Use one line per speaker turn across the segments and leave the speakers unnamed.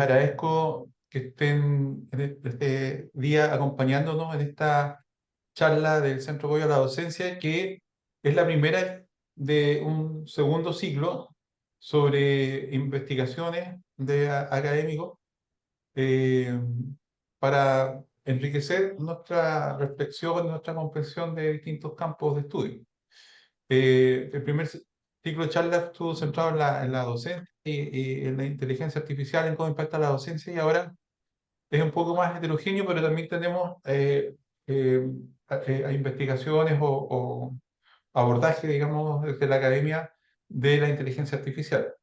agradezco que estén en este día acompañándonos en esta charla del Centro de Apoyo a la Docencia, que es la primera de un segundo ciclo sobre investigaciones de académicos eh, para enriquecer nuestra reflexión, nuestra comprensión de distintos campos de estudio. El primer ciclo de charlas estuvo centrado en la docencia y en la inteligencia artificial, en cómo impacta la docencia, y ahora es un poco más heterogéneo, pero también tenemos eh, investigaciones o abordaje, digamos, desde la academia de la inteligencia artificial.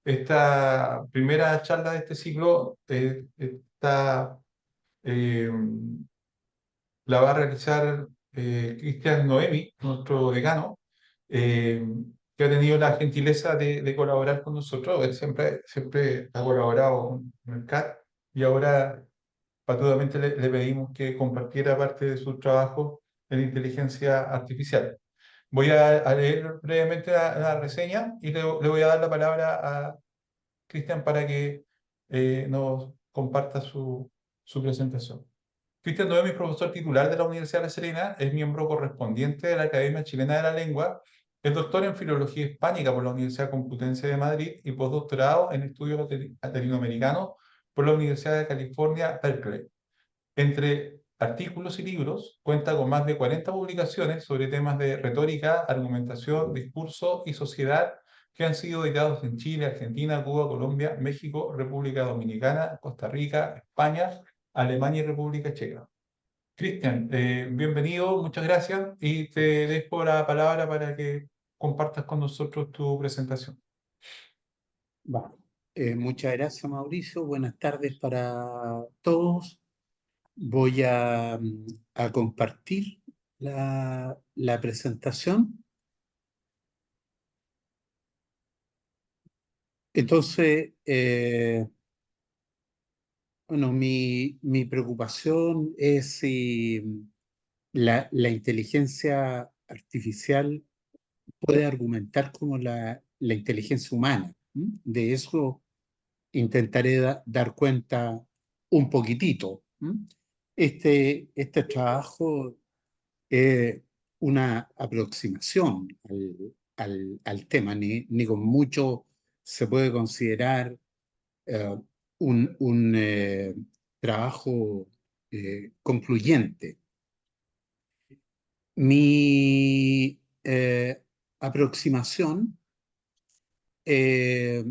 Esta primera charla de este ciclo eh, la va a realizar Cristian Noemi, nuestro decano, eh, que ha tenido la gentileza de colaborar con nosotros. Él siempre ha colaborado con el CAT y ahora patudamente le pedimos que compartiera parte de su trabajo en inteligencia artificial. Voy a leer brevemente la reseña y le voy a dar la palabra a Cristian para que nos comparta su presentación. Cristian Noemi es profesor titular de la Universidad de La Serena, es miembro correspondiente de la Academia Chilena de la Lengua, es doctor en Filología Hispánica por la Universidad Complutense de Madrid y postdoctorado en Estudios Latinoamericanos por la Universidad de California, Berkeley. Entre artículos y libros, cuenta con más de 40 publicaciones sobre temas de retórica, argumentación, discurso y sociedad que han sido editados en Chile, Argentina, Cuba, Colombia, México, República Dominicana, Costa Rica, España, Alemania y República Checa. Cristian, bienvenido, muchas gracias y te dejo la palabra para que compartas con nosotros tu presentación.
Va. Muchas gracias, Mauricio. Buenas tardes para todos. Voy a compartir la presentación. Entonces, bueno, mi preocupación es si la inteligencia artificial puede argumentar como la inteligencia humana. De eso intentaré dar cuenta un poquitito. Este trabajo es una aproximación al tema, ni con mucho se puede considerar eh, un trabajo concluyente. Mi aproximación eh,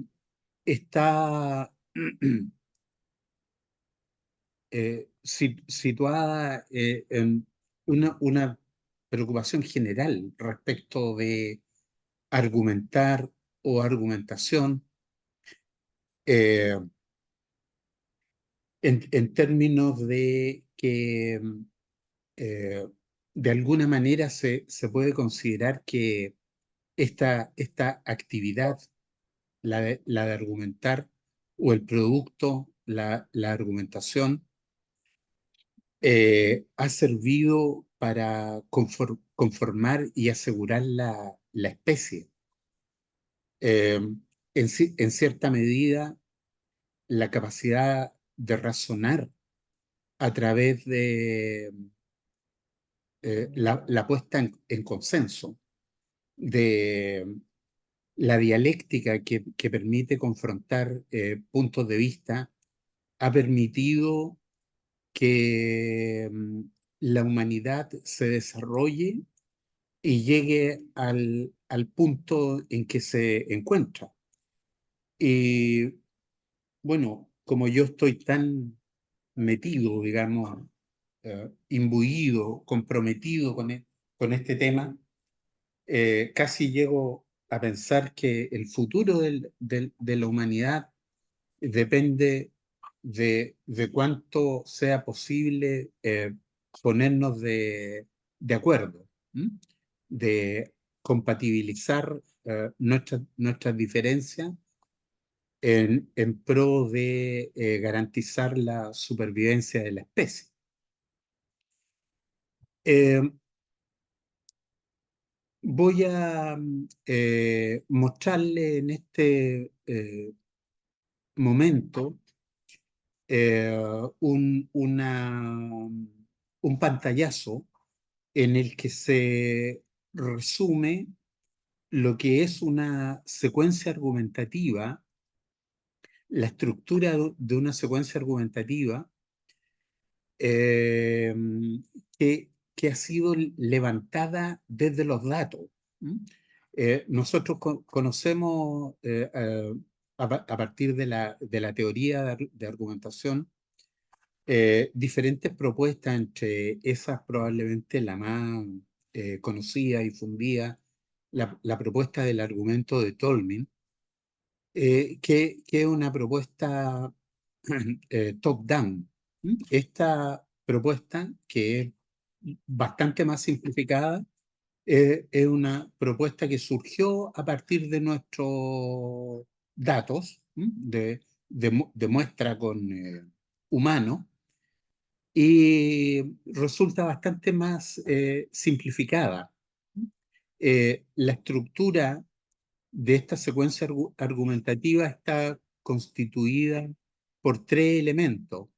está situada en una preocupación general respecto de argumentar o argumentación eh, en términos de que eh, de alguna manera se puede considerar que esta actividad, la de argumentar, o el producto, la argumentación, ha servido para conformar y asegurar la especie. En cierta medida, la capacidad de razonar a través de la puesta en consenso, de la dialéctica que permite confrontar puntos de vista, ha permitido que la humanidad se desarrolle y llegue al punto en que se encuentra. Y bueno, como yo estoy tan metido, digamos, imbuido, comprometido con este tema, casi llego a pensar que el futuro de la humanidad depende de cuánto sea posible ponernos de acuerdo, de compatibilizar nuestras diferencias en pro de garantizar la supervivencia de la especie. Eh, Voy a mostrarle en este momento un pantallazo en el que se resume lo que es una secuencia argumentativa, la estructura de una secuencia argumentativa eh, que ha sido levantada desde los datos. ¿M? Nosotros conocemos a partir de la teoría de argumentación diferentes propuestas, entre esas probablemente la más conocida y fundida, la propuesta del argumento de Tolmin, que es una propuesta top-down. Esta propuesta, que es bastante más simplificada, es una propuesta que surgió a partir de nuestros datos, de muestra con humanos, y resulta bastante más simplificada. La estructura de esta secuencia argumentativa está constituida por tres elementos.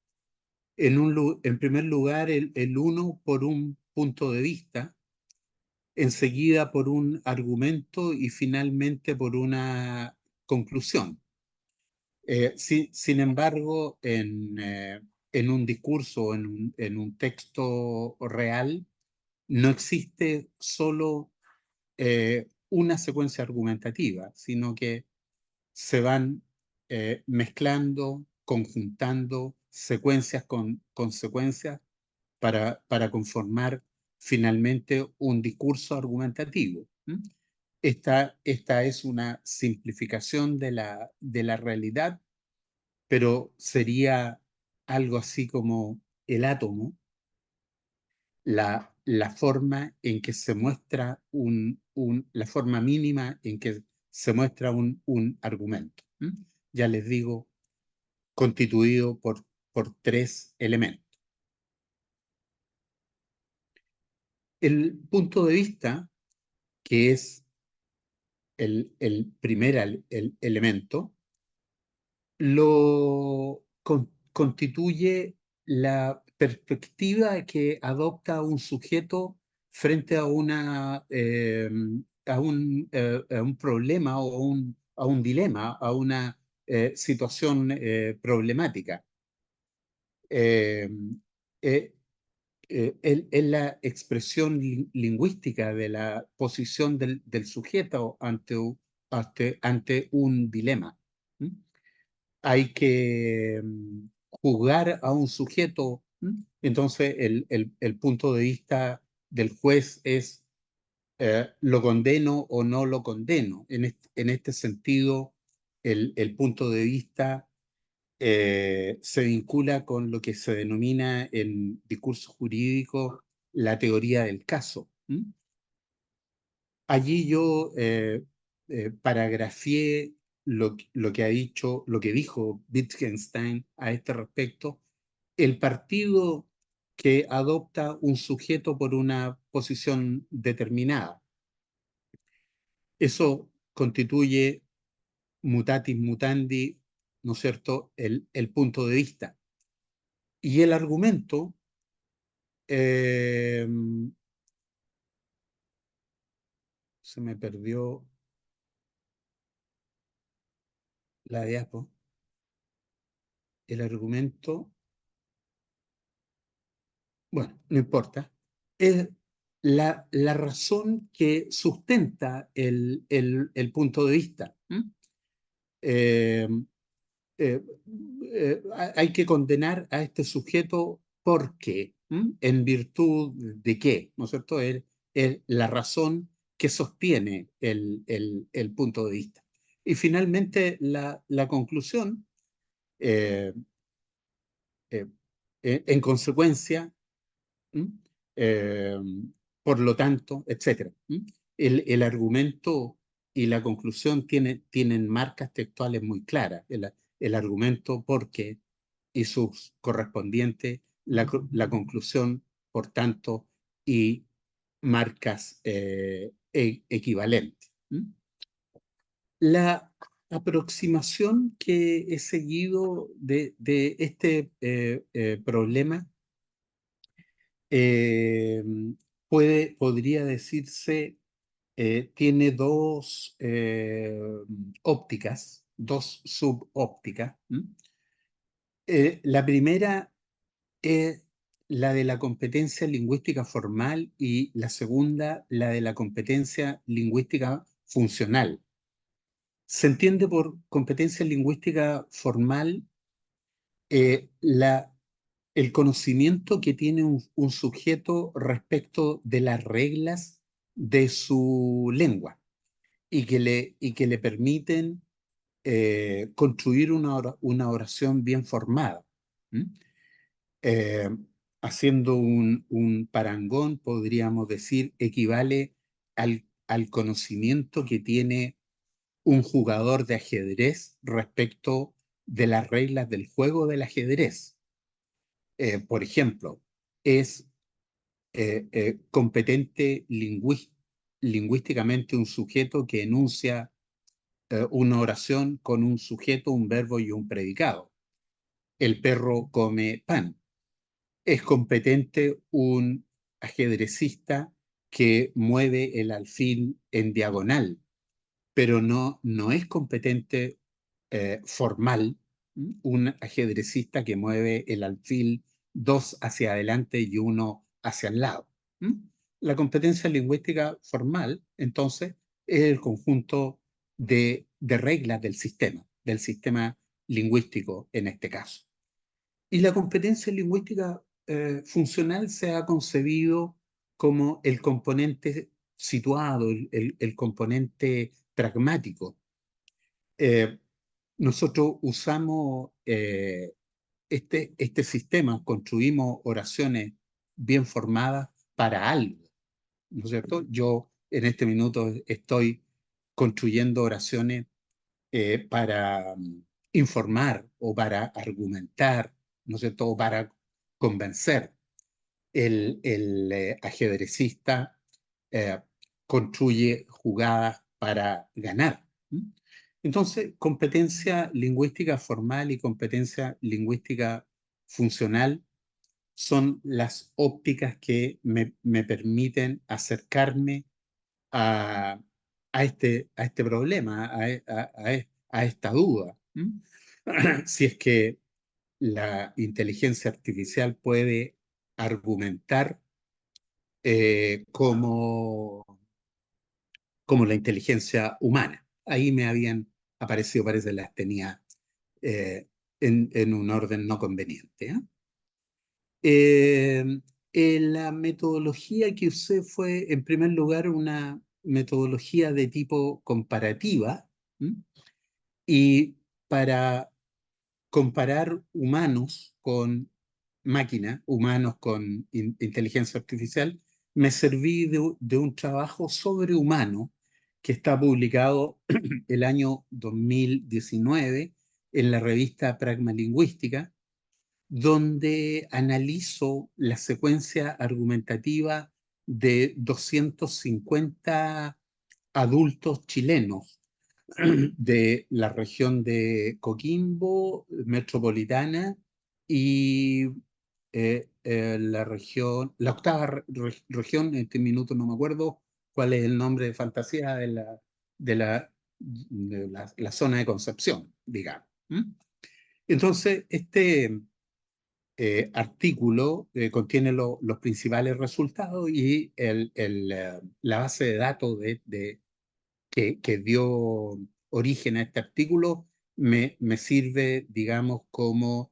En primer lugar, el uno por un punto de vista, enseguida por un argumento y finalmente por una conclusión. Sin embargo, en un discurso, en un texto real, no existe solo una secuencia argumentativa, sino que se van mezclando, conjuntando secuencias con consecuencias para conformar finalmente un discurso argumentativo. Esta es una simplificación de la realidad, pero sería algo así como el átomo, la forma en que se muestra la forma mínima en que se muestra un argumento. Ya les digo, constituido por tres elementos. El punto de vista, que es el primer elemento, lo constituye la perspectiva que adopta un sujeto frente a a un problema o a un dilema, a una situación problemática. Eh, eh, es la expresión lingüística de la posición del sujeto ante un dilema. ¿Mm? Hay que juzgar a un sujeto. Entonces el punto de vista del juez es lo condeno o no lo condeno. En este sentido, el punto de vista se vincula con lo que se denomina en discurso jurídico la teoría del caso. Allí yo paragrafié lo que ha dicho, lo que dijo Wittgenstein a este respecto. El partido que adopta un sujeto por una posición determinada, eso constituye mutatis mutandi, ¿no es cierto?, el punto de vista. Y el argumento eh, se me perdió la diapo. El argumento, bueno, no importa, es la razón que sustenta el punto de vista. Eh, eh, Hay que condenar a este sujeto porque, en virtud de qué, ¿no es cierto? Es la razón que sostiene el punto de vista. Y finalmente la conclusión, eh, eh, en consecuencia, ¿m? Eh, por lo tanto, etcétera. El argumento y la conclusión tienen marcas textuales muy claras. El argumento porque y sus correspondientes, la conclusión, por tanto, y marcas equivalentes. La aproximación que he seguido de este problema eh, podría decirse, tiene dos ópticas, dos subópticas. La primera es la de la competencia lingüística formal y la segunda, la de la competencia lingüística funcional. Se entiende por competencia lingüística formal el conocimiento que tiene un sujeto respecto de las reglas de su lengua y que le permiten construir una oración bien formada. ¿Mm? Eh, Haciendo un parangón, podríamos decir, equivale al conocimiento que tiene un jugador de ajedrez respecto de las reglas del juego del ajedrez. Por ejemplo, es competente lingüísticamente un sujeto que enuncia una oración con un sujeto, un verbo y un predicado. El perro come pan. Es competente un ajedrecista que mueve el alfil en diagonal, pero no es competente formal un ajedrecista que mueve el alfil dos hacia adelante y uno hacia el lado. ¿Mm? La competencia lingüística formal, entonces, es el conjunto de reglas del sistema lingüístico en este caso. Y la competencia lingüística funcional se ha concebido como el componente situado, el componente pragmático. Eh, Nosotros usamos este sistema, construimos oraciones bien formadas para algo, ¿no es cierto? Yo en este minuto estoy construyendo oraciones para informar o para argumentar, ¿no es cierto? O para convencer. El ajedrecista eh, construye jugadas para ganar. ¿Mm? Entonces, competencia lingüística formal y competencia lingüística funcional son las ópticas que me permiten acercarme a, a este problema, a esta duda. ¿Mm? Si es que la inteligencia artificial puede argumentar como la inteligencia humana. Ahí me habían aparecido, parece, las tenía eh, en un orden no conveniente. La metodología que usé fue, en primer lugar, una metodología de tipo comparativa. ¿M? Y para comparar humanos con máquina, humanos con inteligencia artificial, me serví de un trabajo sobrehumano que está publicado el año 2019 en la revista Pragma Lingüística, donde analizo la secuencia argumentativa de 250 adultos chilenos de la región de Coquimbo, metropolitana, y la octava región, en este minuto no me acuerdo cuál es el nombre de fantasía de la zona de Concepción, digamos. ¿Mm? Entonces, este artículo contiene los principales resultados y la base de datos que dio origen a este artículo me sirve, digamos, como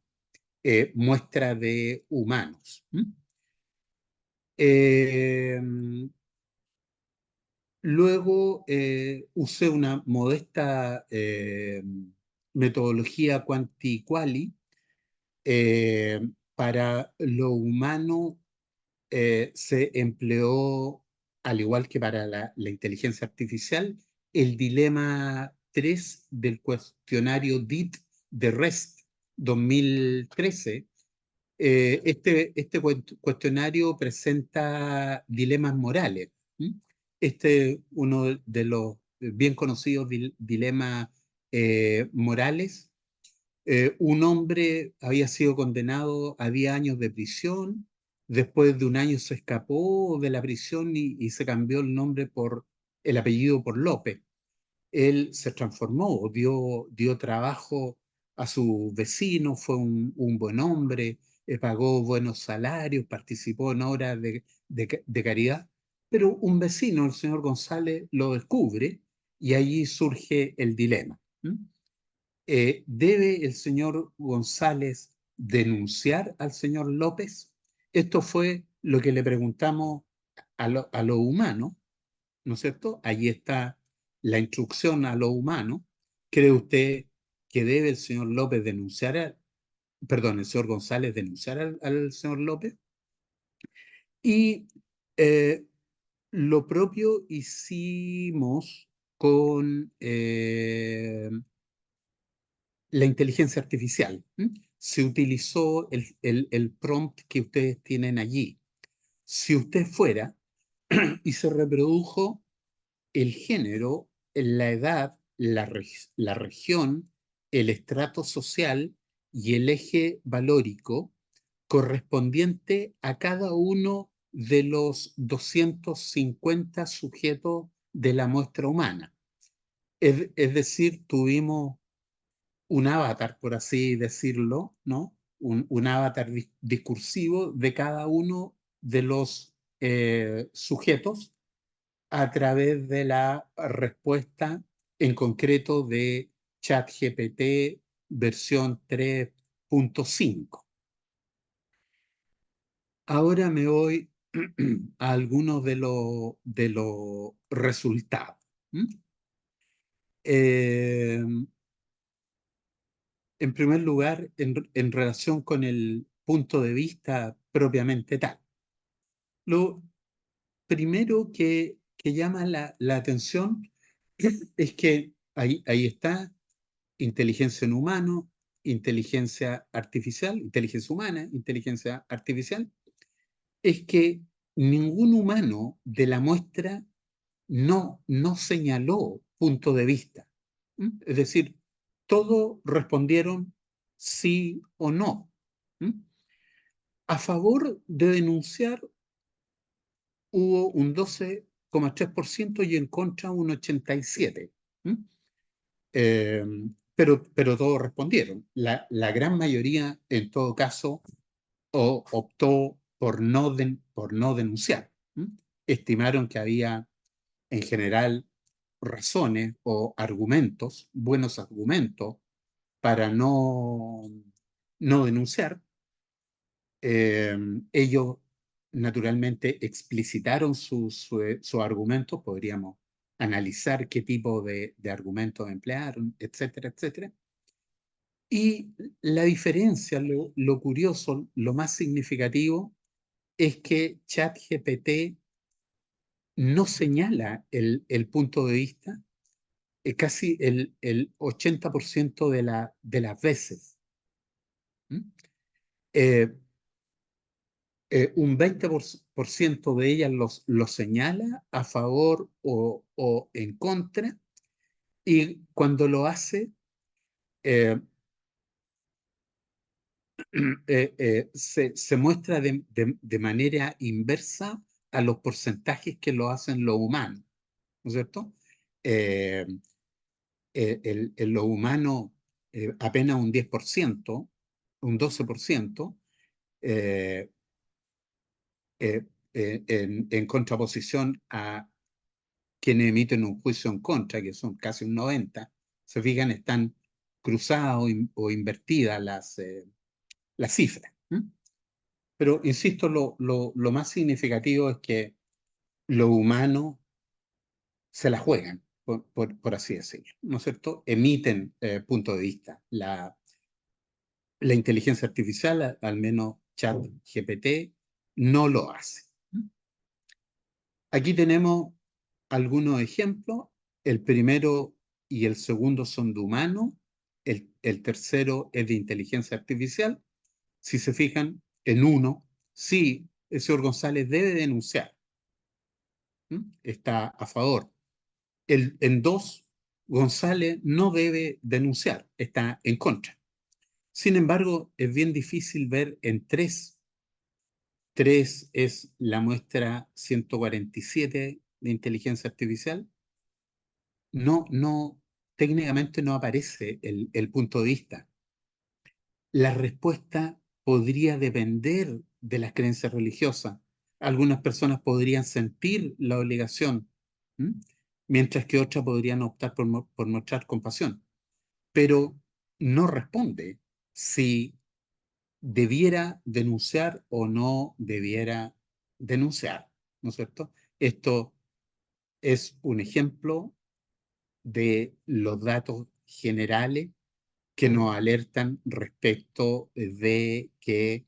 muestra de humanos. ¿Mm? Eh, Luego usé una modesta metodología quanti-quali para lo humano. Se empleó, al igual que para la inteligencia artificial, el dilema 3 del cuestionario DIT de REST 2013. Este cuestionario presenta dilemas morales. ¿Mm? Uno de los bien conocidos dilemas Morales. Un hombre había sido condenado a 10 años de prisión, después de un año se escapó de la prisión y se cambió el nombre por el apellido por López. Él se transformó, dio trabajo a su vecino, fue un buen hombre, pagó buenos salarios, participó en obras de caridad, pero un vecino, el señor González, lo descubre y allí surge el dilema. ¿Debe el señor González denunciar al señor López? Esto fue lo que le preguntamos a lo humano, ¿no es cierto? Allí está la instrucción a lo humano. ¿Cree usted que debe el señor López denunciar, perdón, el señor González denunciar al señor López? Y eh, lo propio hicimos con la inteligencia artificial. Se utilizó el prompt que ustedes tienen allí. Si usted fuera y se reprodujo el género, la edad, la región, el estrato social y el eje valórico correspondiente a cada uno de los 250 sujetos de la muestra humana. Es decir, tuvimos un avatar, por así decirlo, ¿no? Un avatar discursivo de cada uno de los sujetos a través de la respuesta en concreto de ChatGPT versión 3.5. Ahora me voy a algunos de los resultados. Eh, en primer lugar, en relación con el punto de vista propiamente tal. Lo primero que llama la atención es que ahí está inteligencia en humano, inteligencia artificial, inteligencia humana, inteligencia artificial, es que ningún humano de la muestra no señaló punto de vista. Es decir, todos respondieron sí o no. A favor de denunciar hubo un 12,3% y en contra un 87%. Pero todos respondieron. La gran mayoría, en todo caso, optó por no denunciar. Estimaron que había, en general, razones o argumentos, buenos argumentos, para no denunciar. Ellos, naturalmente, explicitaron sus argumentos, podríamos analizar qué tipo de argumentos emplearon, etcétera, etcétera. Y la diferencia, lo curioso, lo más significativo, es que ChatGPT no señala el punto de vista casi el 80% de las veces. Eh, un 20% de ellas lo señala a favor o en contra, y cuando lo hace, eh, se muestra de manera inversa a los porcentajes que lo hacen los humanos, ¿no es cierto? Eh, en lo humano apenas un 10%, un 12%, eh, en contraposición a quienes emiten un juicio en contra, que son casi un 90%. Se fijan, están cruzadas o invertidas las cifras. Pero, insisto, lo más significativo es que los humanos se la juegan, por así decirlo, ¿no es cierto? Emiten punto de vista. La inteligencia artificial, al menos ChatGPT, no lo hace. Aquí tenemos algunos ejemplos. El primero y el segundo son de humano. El tercero es de inteligencia artificial. Si se fijan, en uno, sí, el señor González debe denunciar. Está a favor. En dos, González no debe denunciar, está en contra. Sin embargo, es bien difícil ver en tres. Tres es la muestra 147 de inteligencia artificial. No, técnicamente no aparece el punto de vista. La respuesta podría depender de las creencias religiosas. Algunas personas podrían sentir la obligación, ¿m? Mientras que otras podrían optar por mostrar compasión. Pero no responde si debiera denunciar o no debiera denunciar, ¿no es cierto? Esto es un ejemplo de los datos generales que nos alertan respecto de que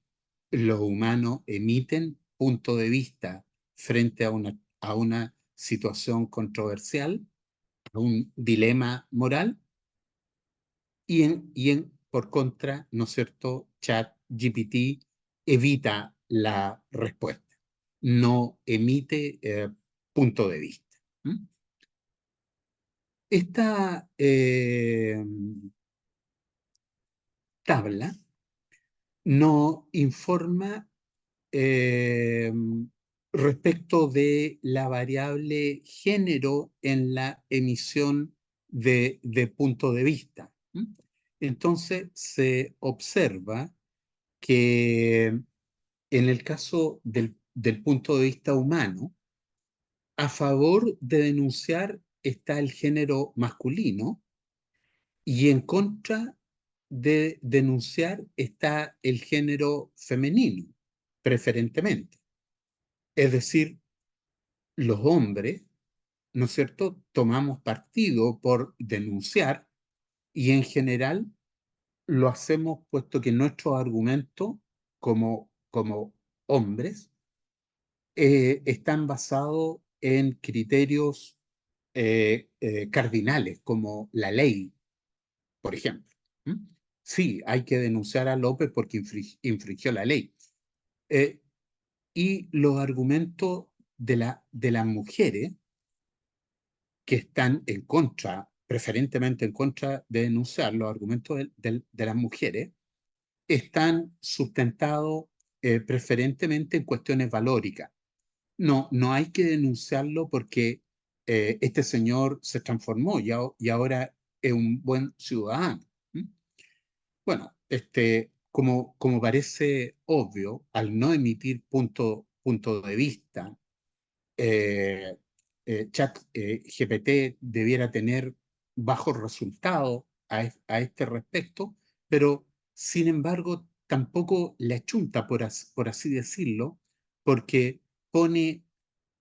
los humanos emiten punto de vista frente a una situación controversial, a un dilema moral, por contra, ¿no es cierto?, ChatGPT evita la respuesta, no emite punto de vista. ¿Mm? Esta tabla nos informa eh, respecto de la variable género en la emisión de punto de vista. ¿Mm? Entonces se observa que en el caso del punto de vista humano, a favor de denunciar está el género masculino y en contra de denunciar está el género femenino, preferentemente. Es decir, los hombres, ¿no es cierto?, tomamos partido por denunciar y en general lo hacemos puesto que nuestros argumentos como hombres están basados en criterios cardinales, como la ley, por ejemplo. ¿Mm? Sí, hay que denunciar a López porque infringió la ley. Eh, y los argumentos de las mujeres que están en contra, preferentemente en contra de denunciar, los argumentos de las mujeres, están sustentados preferentemente en cuestiones valóricas. No hay que denunciarlo porque este señor se transformó y ahora es un buen ciudadano. ¿Mm? Bueno, como parece obvio, al no emitir punto de vista, GPT debiera tener bajos resultados a este respecto, pero sin embargo tampoco le achunta, por así decirlo, porque pone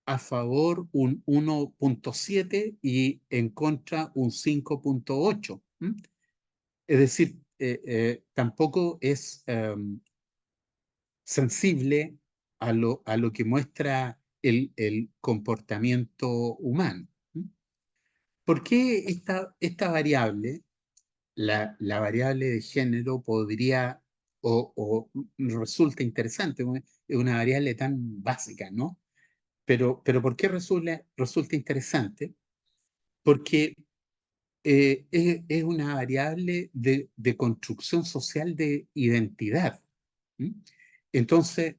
a favor un 1,7 y en contra un 5,8. Es decir, tampoco es sensible a lo que muestra el comportamiento humano. ¿Por qué esta variable, la variable de género, podría o resulta interesante? Es una variable tan básica, ¿no? Pero ¿por qué resulta interesante? Porque es una variable de construcción social de identidad. ¿Mm? Entonces,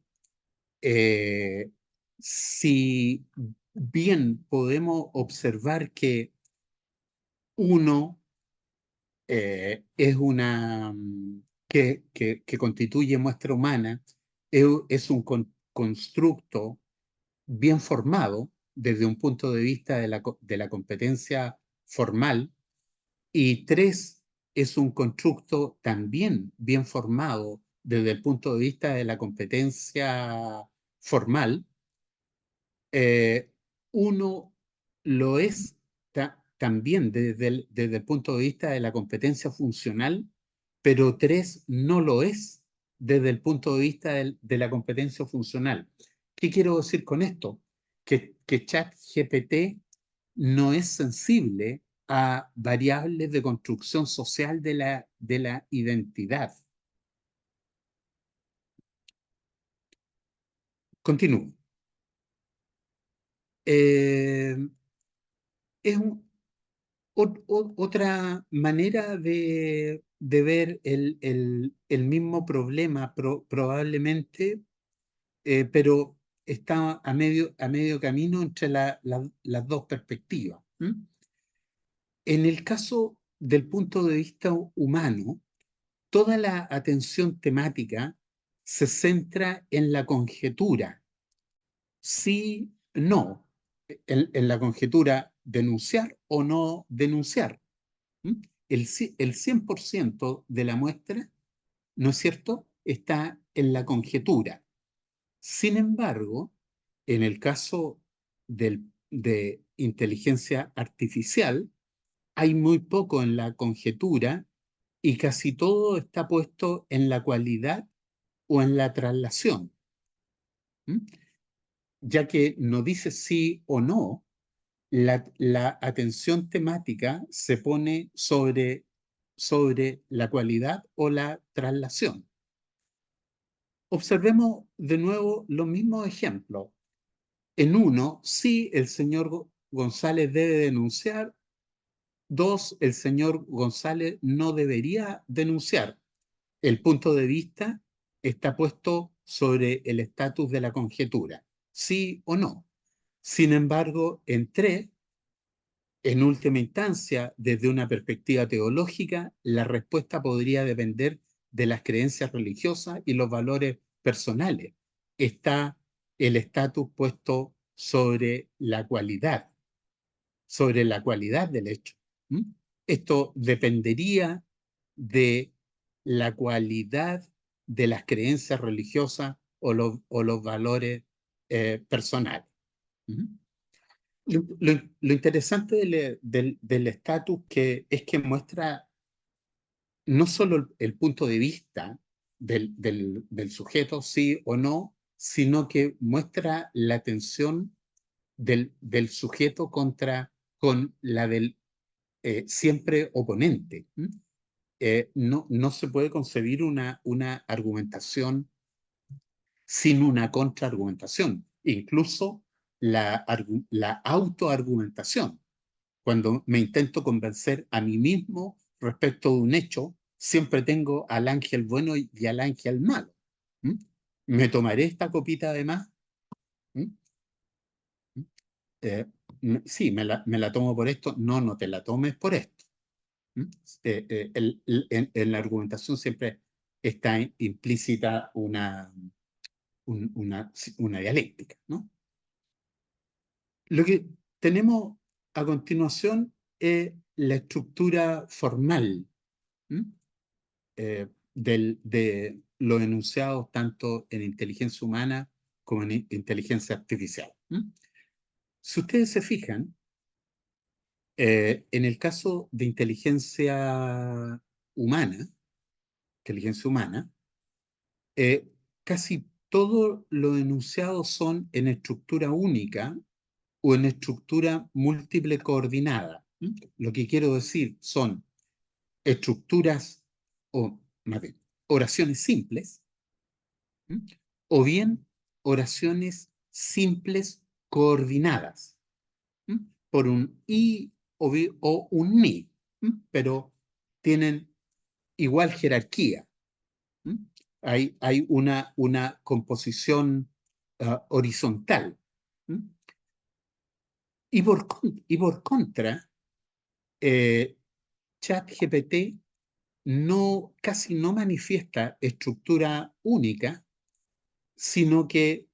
eh, si bien podemos observar que uno es que constituye muestra humana, es un constructo bien formado desde un punto de vista de la competencia formal, y tres, es un constructo también bien formado desde el punto de vista de la competencia formal. eh, Uno lo es también desde el punto de vista de la competencia funcional, pero tres no lo es desde el punto de vista de la competencia funcional. ¿Qué quiero decir con esto? Que ChatGPT no es sensible a variables de construcción social de la identidad. Continúo. Eh, es Otra manera de ver el mismo problema probablemente, pero está a medio camino entre las dos perspectivas. En el caso del punto de vista humano, toda la atención temática se centra en la conjetura, sí, no, en la conjetura denunciar o no denunciar. ¿Mm? El 100% de la muestra, ¿no es cierto?, está en la conjetura. Sin embargo, en el caso de inteligencia artificial, hay muy poco en la conjetura y casi todo está puesto en la cualidad o en la traslación. ¿Mm? Ya que no dice sí o no, la atención temática se pone sobre la cualidad o la traslación. Observemos de nuevo los mismos ejemplos. En uno, sí, el señor González debe denunciar. Dos, el señor González no debería denunciar. El punto de vista está puesto sobre el estatus de la conjetura, sí o no. Sin embargo, en tres, en última instancia, desde una perspectiva teológica, la respuesta podría depender de las creencias religiosas y los valores personales. Está el estatus puesto sobre la cualidad del hecho. ¿Mm? Esto dependería de la cualidad de las creencias religiosas o los valores personales. ¿Mm? Lo interesante del estatus es que muestra no solo el punto de vista del sujeto, sí o no, sino que muestra la tensión del sujeto con la del siempre oponente. No se puede concebir una argumentación sin una contraargumentación, incluso la autoargumentación. Cuando me intento convencer a mí mismo respecto de un hecho, siempre tengo al ángel bueno y al ángel malo. ¿Mm? ¿Me tomaré esta copita de más? ¿Mm? Eh, sí, me la tomo por esto. No, no te la tomes por esto. ¿Mm? En la argumentación siempre está implícita una dialéctica, ¿no? Lo que tenemos a continuación es la estructura formal, ¿m? De los enunciados tanto en inteligencia humana como en inteligencia artificial. ¿M? Si ustedes se fijan, en el caso de humana, inteligencia humana, casi todos los enunciados son en estructura única o en estructura múltiple coordinada. ¿Mm? Lo que quiero decir son estructuras, o más bien, oraciones simples, ¿m? O bien oraciones simples coordinadas, ¿m? Por un y o un ni, ¿m? Pero tienen igual jerarquía. ¿M? Hay una composición horizontal. ¿M? Y por contra, ChatGPT casi no manifiesta estructura única, sino que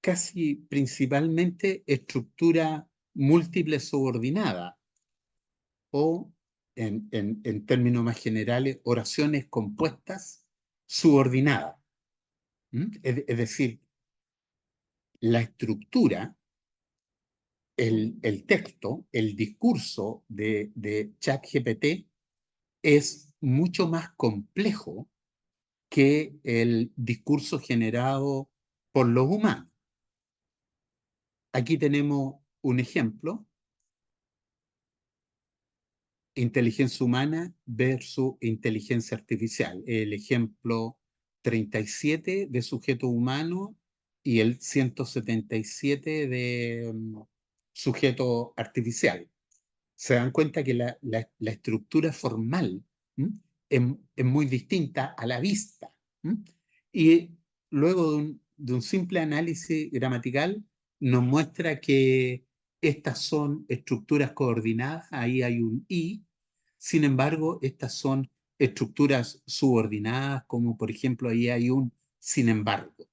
casi principalmente estructura múltiple subordinada o, en términos más generales, oraciones compuestas subordinadas. ¿Mm? Es decir, la estructura, el texto, el discurso de ChatGPT es mucho más complejo que el discurso generado por los humanos. Aquí tenemos un ejemplo: inteligencia humana versus inteligencia artificial. El ejemplo 37 de sujeto humano y el 177 de sujeto artificial. se dan cuenta que la estructura formal es muy distinta a la vista. Y luego de un simple análisis gramatical nos muestra que estas son estructuras coordinadas, ahí hay un I. Sin embargo, estas son estructuras subordinadas, como por ejemplo ahí hay un sin embargo.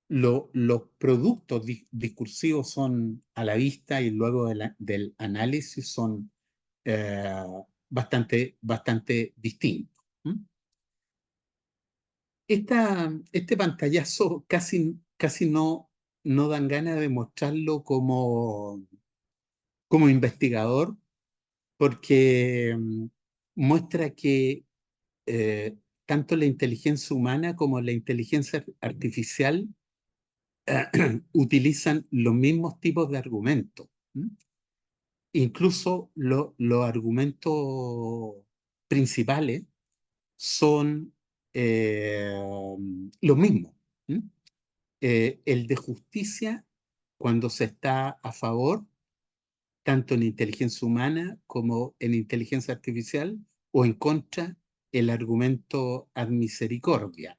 Los productos discursivos son a la vista y luego del análisis son eh, bastante distintos. Este pantallazo casi no dan ganas de mostrarlo como investigador, porque muestra que tanto la inteligencia humana como la inteligencia artificial utilizan los mismos tipos de argumentos. Incluso los argumentos principales son los mismos. El de justicia, cuando se está a favor, tanto en inteligencia humana como en inteligencia artificial, o en contra, el argumento ad misericordia,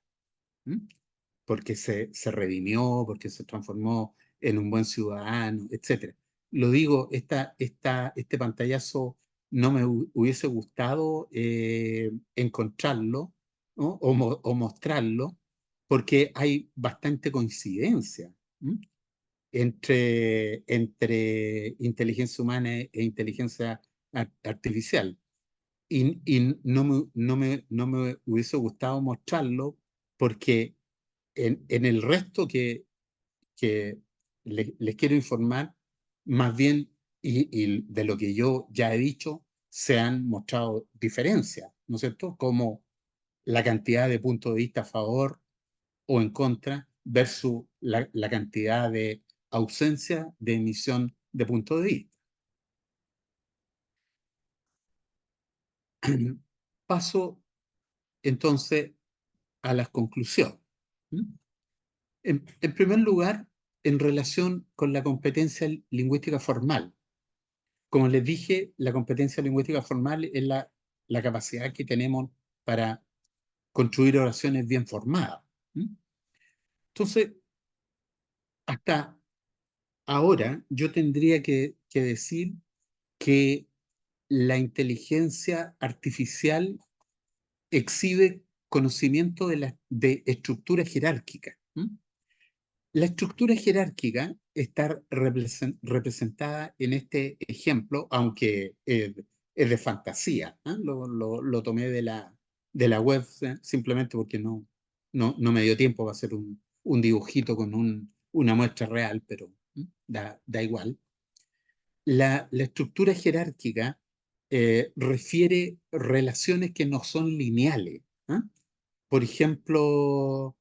porque se redimió, porque se transformó en un buen ciudadano, etc. Lo digo, este pantallazo no me hubiese gustado encontrarlo, ¿no? O mostrarlo, porque hay bastante coincidencia entre inteligencia humana e inteligencia artificial. Y no me hubiese gustado mostrarlo porque en el resto que les quiero informar, más bien, y de lo que yo ya he dicho, se han mostrado diferencias, ¿no es cierto? Como la cantidad de puntos de vista a favor o en contra versus la cantidad de ausencia de emisión de punto de vista. Paso entonces a las conclusiones. En primer lugar, en relación con la competencia lingüística formal. Como les dije, la competencia lingüística formal es la capacidad que tenemos para construir oraciones bien formadas. Entonces, hasta ahora yo tendría que decir que la inteligencia artificial exhibe conocimiento de estructura jerárquica. La estructura jerárquica está representada en este ejemplo, aunque es de fantasía. Lo tomé de la web simplemente porque no me dio tiempo para hacer un dibujito con una muestra real, pero da igual. La estructura jerárquica refiere relaciones que no son lineales. Por ejemplo,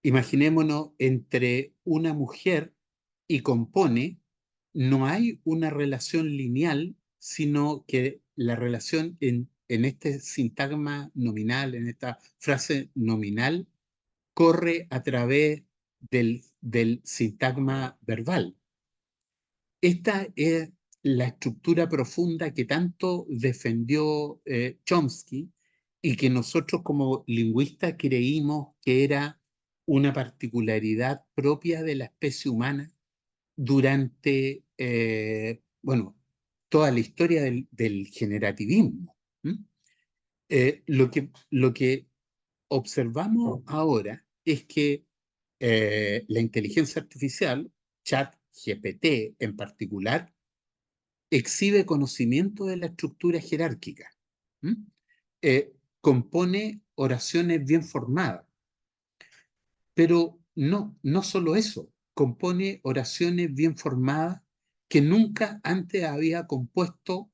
imaginémonos entre una mujer y compone, no hay una relación lineal, sino que la relación en este sintagma nominal, en esta frase nominal, corre a través del sintagma verbal. Esta es la estructura profunda que tanto defendió Chomsky y que nosotros como lingüistas creímos que era una particularidad propia de la especie humana durante, toda la historia del generativismo. Lo que observamos ahora es que la inteligencia artificial, ChatGPT en particular, exhibe conocimiento de la estructura jerárquica. Compone oraciones bien formadas. Pero no solo eso, compone oraciones bien formadas que nunca antes había compuesto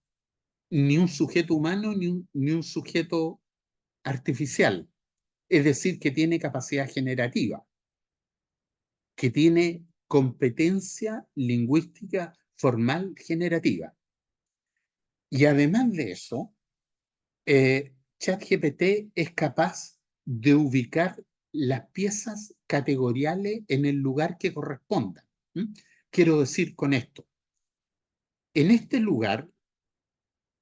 ni un sujeto humano ni un sujeto artificial. Es decir, que tiene capacidad generativa, que tiene competencia lingüística formal generativa. Y además de eso, ChatGPT es capaz de ubicar las piezas categoriales en el lugar que corresponda. ¿Mm? Quiero decir con esto, en este lugar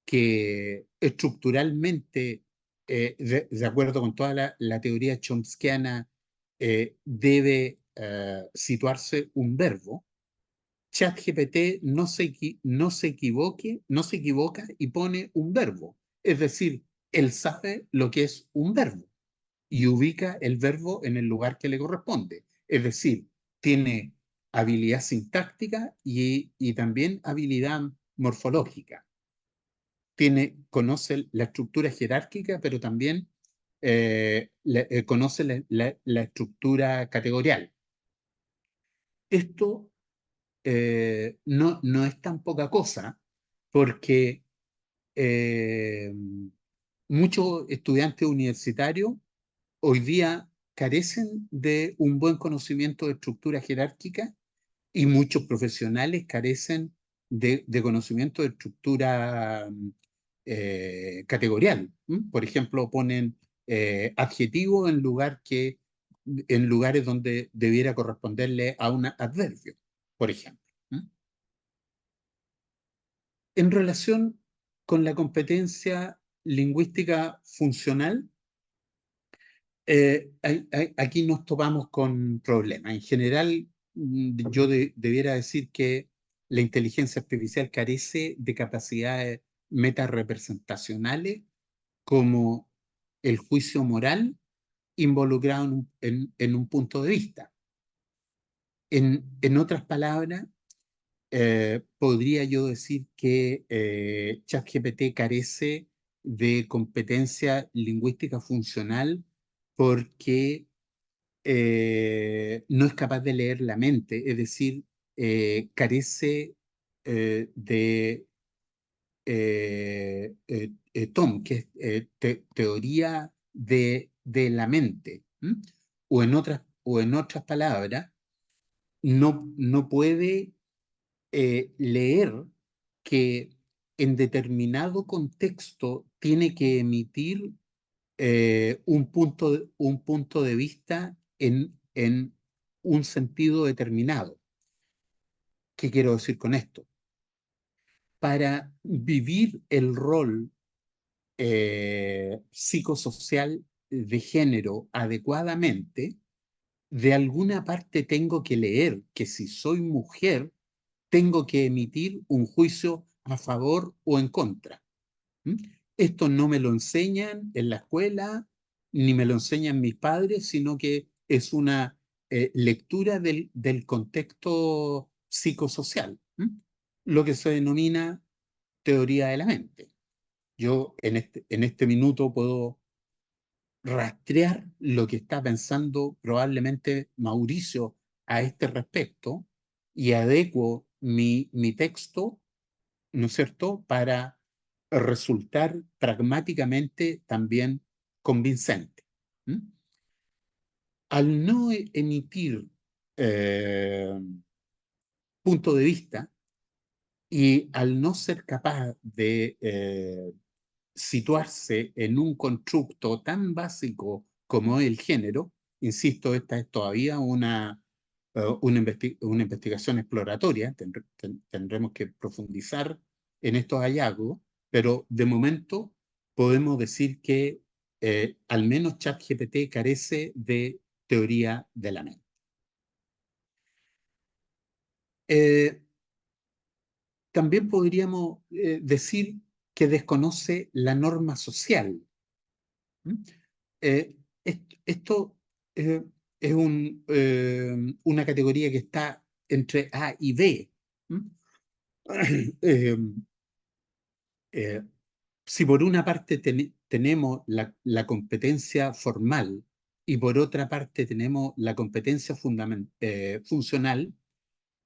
que estructuralmente, de acuerdo con toda la teoría chomskiana, debe situarse un verbo, ChatGPT no se equivoca y pone un verbo. Es decir, él sabe lo que es un verbo y ubica el verbo en el lugar que le corresponde. Es decir, tiene habilidad sintáctica y también habilidad morfológica. Conoce la estructura jerárquica, pero también conoce la estructura categorial. Esto no es tan poca cosa, porque eh, muchos estudiantes universitarios hoy día carecen de un buen conocimiento de estructura jerárquica y muchos profesionales carecen de conocimiento de estructura categorial. Por ejemplo, ponen adjetivo en lugares donde debiera corresponderle a un adverbio, por ejemplo. En relación con la competencia lingüística funcional, aquí nos topamos con problemas. En general, yo debiera decir que la inteligencia artificial carece de capacidades metarepresentacionales como el juicio moral involucrado en un punto de vista. En otras palabras, podría yo decir que ChatGPT carece de competencia lingüística funcional porque no es capaz de leer la mente, es decir, carece de TOM, que es teoría de la mente. O en otras palabras, no puede leer que en determinado contexto tiene que emitir un punto de vista en un sentido determinado. ¿Qué quiero decir con esto? Para vivir el rol psicosocial de género adecuadamente, de alguna parte tengo que leer que si soy mujer, tengo que emitir un juicio a favor o en contra. ¿Mm? Esto no me lo enseñan en la escuela, ni me lo enseñan mis padres, sino que es una lectura del contexto psicosocial, lo que se denomina teoría de la mente. Yo en este minuto puedo rastrear lo que está pensando probablemente Mauricio a este respecto y adecuo mi texto, ¿no es cierto?, para resultar pragmáticamente también convincente. ¿Mm? Al no emitir eh, punto de vista y al no ser capaz de situarse en un constructo tan básico como el género, insisto, esta es todavía una investigación exploratoria, tendremos que profundizar en estos hallazgos, pero de momento podemos decir que al menos ChatGPT carece de teoría de la mente. Eh, También podríamos decir que desconoce la norma social. ¿Mm? Eh, esto eh, es una categoría que está entre A y B. ¿Mm? Eh, eh, si por una parte tenemos la competencia formal y por otra parte tenemos la competencia funcional,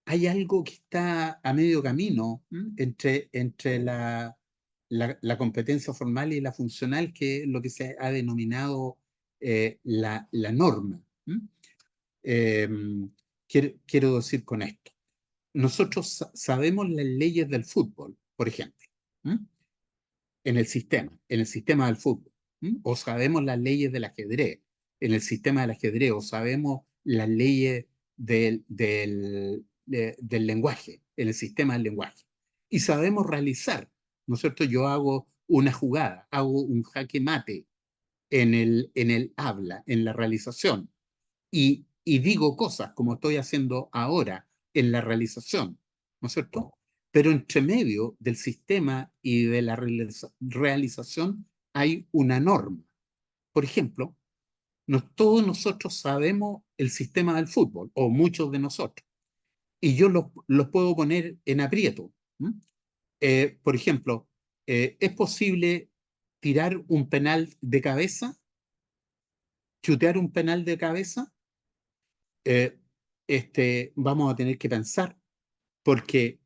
hay algo que está a medio camino entre la competencia formal y la funcional, que es lo que se ha denominado la norma. Eh, quiero decir con esto, nosotros sabemos las leyes del fútbol, por ejemplo, en el sistema del fútbol, o sabemos las leyes del ajedrez, en el sistema del ajedrez, o sabemos las leyes del lenguaje, en el sistema del lenguaje. Y sabemos realizar, ¿no es cierto? Yo hago una jugada, hago un jaque mate en el habla, en la realización, y digo cosas como estoy haciendo ahora en la realización, ¿no es cierto? Pero entre medio del sistema y de la realización hay una norma. Por ejemplo, todos nosotros sabemos el sistema del fútbol, o muchos de nosotros, y yo los puedo poner en aprieto. Por ejemplo, ¿es posible tirar un penal de cabeza, chutear un penal de cabeza? Eh, Vamos a tener que pensar, porque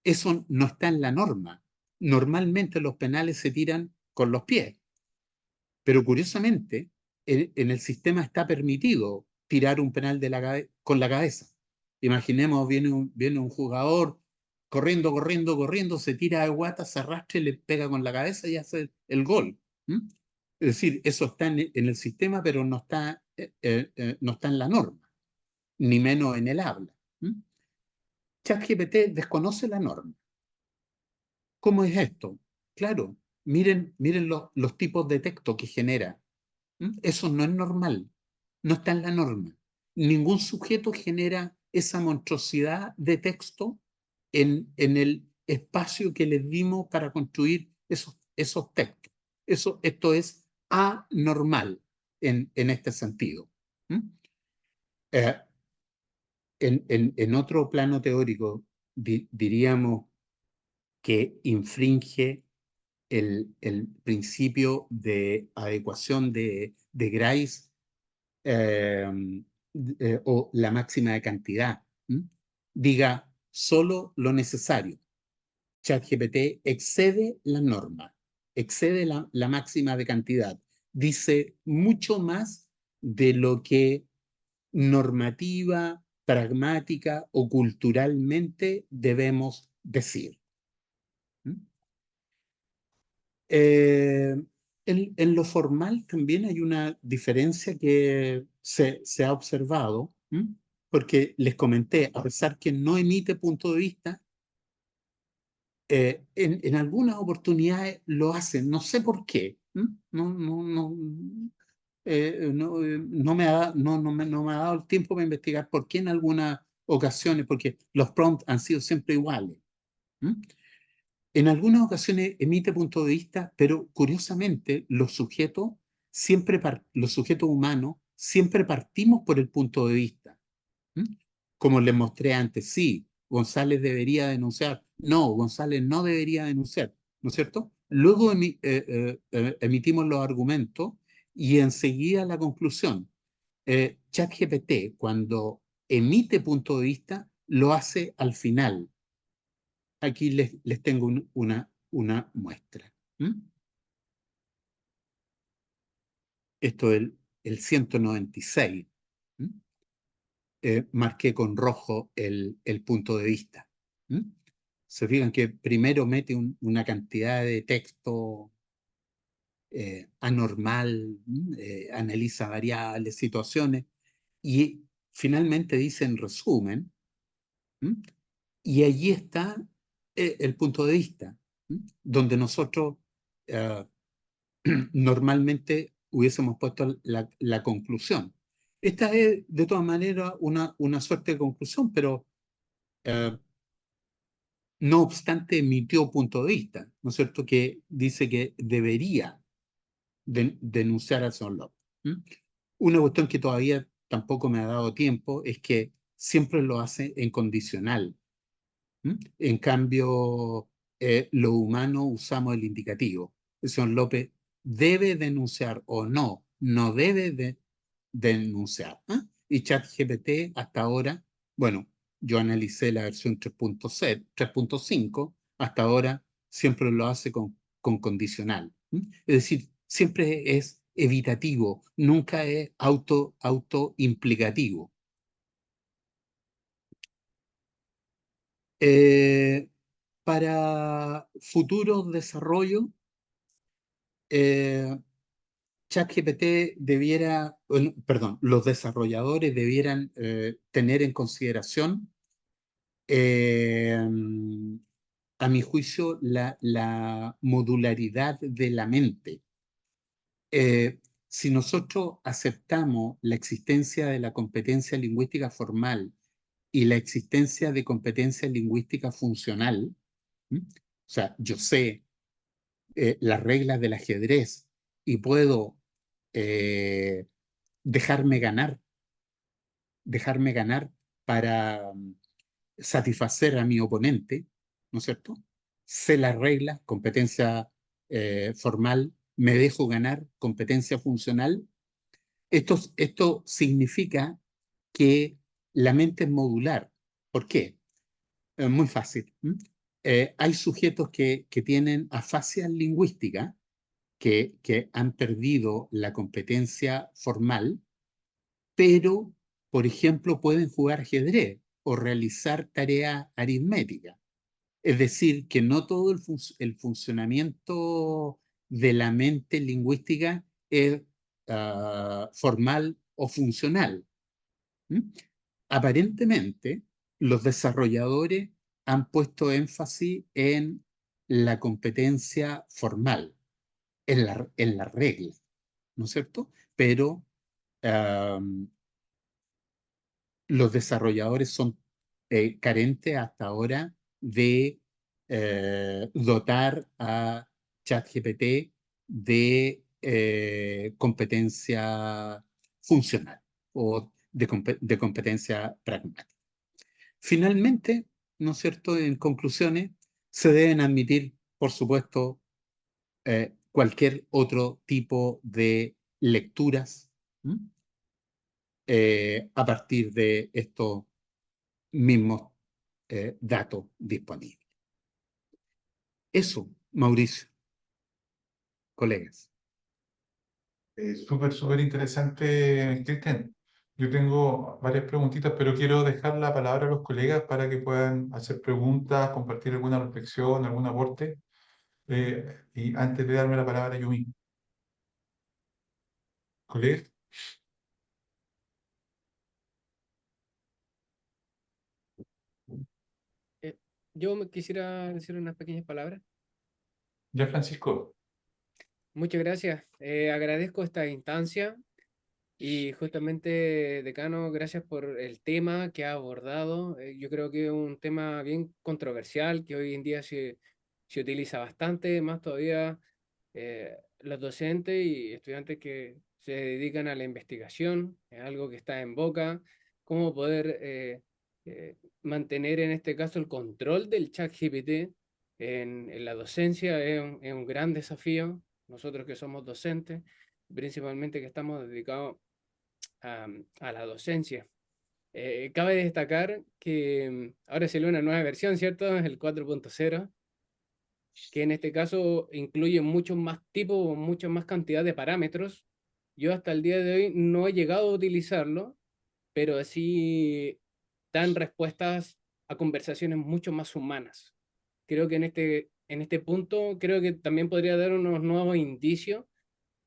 eso no está en la norma. Normalmente los penales se tiran con los pies, pero curiosamente en el sistema está permitido tirar un penal con la cabeza. Imaginemos, viene un jugador corriendo, corriendo, corriendo, se tira de guata, se arrastra y le pega con la cabeza y hace el gol. ¿Mm? Es decir, eso está en el sistema, pero no está en la norma, ni menos en el habla. ¿Mm? ChatGPT desconoce la norma. ¿Cómo es esto? Claro, miren los tipos de texto que genera. Eso no es normal, no está en la norma. Ningún sujeto genera esa monstruosidad de texto en el espacio que les dimos para construir esos textos. Esto es anormal en este sentido. ¿Mm? Eh, en otro plano teórico, diríamos que infringe el principio de adecuación de Grice, eh, o la máxima de cantidad. Diga solo lo necesario. ChatGPT excede la norma, excede la máxima de cantidad. Dice mucho más de lo que normativa, pragmática o culturalmente debemos decir. Eh, en lo formal también hay una diferencia que se ha observado, porque les comenté, a pesar que no emite punto de vista, en algunas oportunidades lo hacen, no sé por qué. No me ha dado el tiempo para investigar por qué en algunas ocasiones, porque los prompts han sido siempre iguales. ¿Mm? En algunas ocasiones emite punto de vista, pero curiosamente los sujetos humanos siempre partimos por el punto de vista. ¿Mm? Como les mostré antes, sí, González debería denunciar. No, González no debería denunciar, ¿no es cierto? Luego emitimos los argumentos y enseguida la conclusión. ChatGPT, cuando emite punto de vista, lo hace al final. Aquí les tengo una muestra. Esto es el 196. Marqué con rojo el punto de vista. Se fijan que primero mete una cantidad de texto anormal, analiza variables, situaciones, y finalmente dice en resumen, y allí está el punto de vista, donde nosotros eh, normalmente hubiésemos puesto la conclusión. Esta es, de todas maneras, una suerte de conclusión, pero eh, no obstante emitió punto de vista, ¿no es cierto?, que dice que debería denunciar a Son López. Una cuestión que todavía tampoco me ha dado tiempo es que siempre lo hace en condicional. En cambio, los humanos usamos el indicativo. El señor López debe denunciar o no debe denunciar. Y ChatGPT hasta ahora, bueno, yo analicé la versión 3.5, hasta ahora siempre lo hace con condicional. Es decir, siempre es evitativo, nunca es autoimplicativo. Eh, para futuros desarrollos, eh, ChatGPT perdón, los desarrolladores debieran tener en consideración eh, a mi juicio, la modularidad de la mente. Si nosotros aceptamos la existencia de la competencia lingüística formal y la existencia de competencia lingüística funcional, ¿m? O sea, yo sé las reglas del ajedrez y puedo eh, dejarme ganar, dejarme ganar para satisfacer a mi oponente, ¿no es cierto? Sé las reglas, competencia formal, me dejo ganar, competencia funcional. Esto significa que la mente es modular. ¿Por qué? Muy fácil. Hay sujetos que tienen afasia lingüística, que han perdido la competencia formal, pero, por ejemplo, pueden jugar ajedrez o realizar tareas aritméticas. Es decir, que no todo el funcionamiento de la mente lingüística es formal o funcional. ¿Mm? Aparentemente, los desarrolladores han puesto énfasis en la competencia formal, en la regla, ¿no es cierto? Pero um, los desarrolladores son carentes hasta ahora de dotar a ChatGPT de competencia funcional o de competencia pragmática. Finalmente, ¿no es cierto? En conclusiones, se deben admitir, por supuesto, cualquier otro tipo de lecturas a partir de estos mismos datos disponibles. Eso, Mauricio, colegas.
Súper, súper interesante, Cristian. Yo tengo varias preguntitas, pero quiero dejar la palabra a los colegas para que puedan hacer preguntas, compartir alguna reflexión, algún aporte. Y antes de darme la palabra yo mismo. Colegas,
Eh, yo me quisiera decir unas pequeñas palabras.
ya Francisco,
Muchas gracias. Agradezco esta instancia y justamente, decano, gracias por el tema que ha abordado. Yo creo que es un tema bien controversial que hoy en día se utiliza bastante, más todavía los docentes y estudiantes que se dedican a la investigación, es algo que está en boca, cómo poder mantener en este caso el control del chat GPT en la docencia es un gran desafío. Nosotros que somos docentes, principalmente que estamos dedicados a la docencia. Cabe destacar que ahora salió una nueva versión, ¿cierto? El 4.0, que en este caso incluye muchos más tipos, mucha más cantidad de parámetros. Yo hasta el día de hoy no he llegado a utilizarlo, pero sí dan respuestas a conversaciones mucho más humanas. Creo que en este punto, creo que también podría dar unos nuevos indicios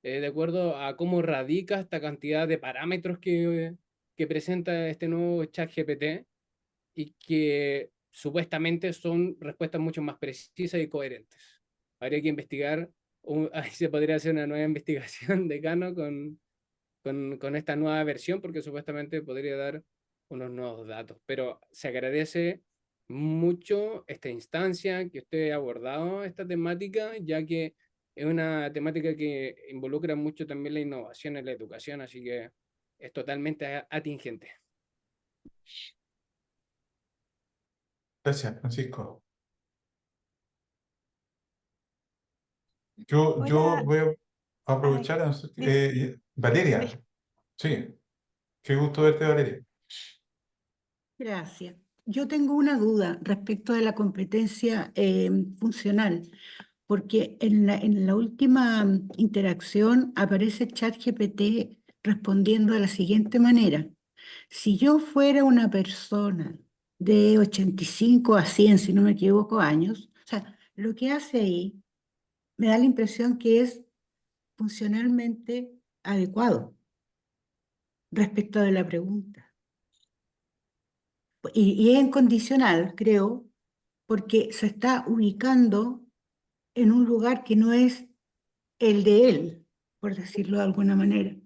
de acuerdo a cómo radica esta cantidad de parámetros que presenta este nuevo chat GPT y que supuestamente son respuestas mucho más precisas y coherentes. Habría que investigar, ahí se podría hacer una nueva investigación de Cano con esta nueva versión, porque supuestamente podría dar unos nuevos datos. Pero se agradece mucho esta instancia que usted ha abordado esta temática, ya que es una temática que involucra mucho también la innovación en la educación, así que es totalmente atingente.
gracias, Francisco. Yo
Hola,
voy a
ay,
aprovechar,
dime,
Valeria,
dime.
sí, qué gusto verte, Valeria.
Gracias. Yo tengo una duda respecto de la competencia funcional, porque en la última interacción aparece ChatGPT respondiendo de la siguiente manera. Si yo fuera una persona de 85 a 100, si no me equivoco, años, o sea, lo que hace ahí me da la impresión que es funcionalmente adecuado respecto de la pregunta. y es incondicional, creo, porque se está ubicando en un lugar que no es el de él, por decirlo de alguna manera.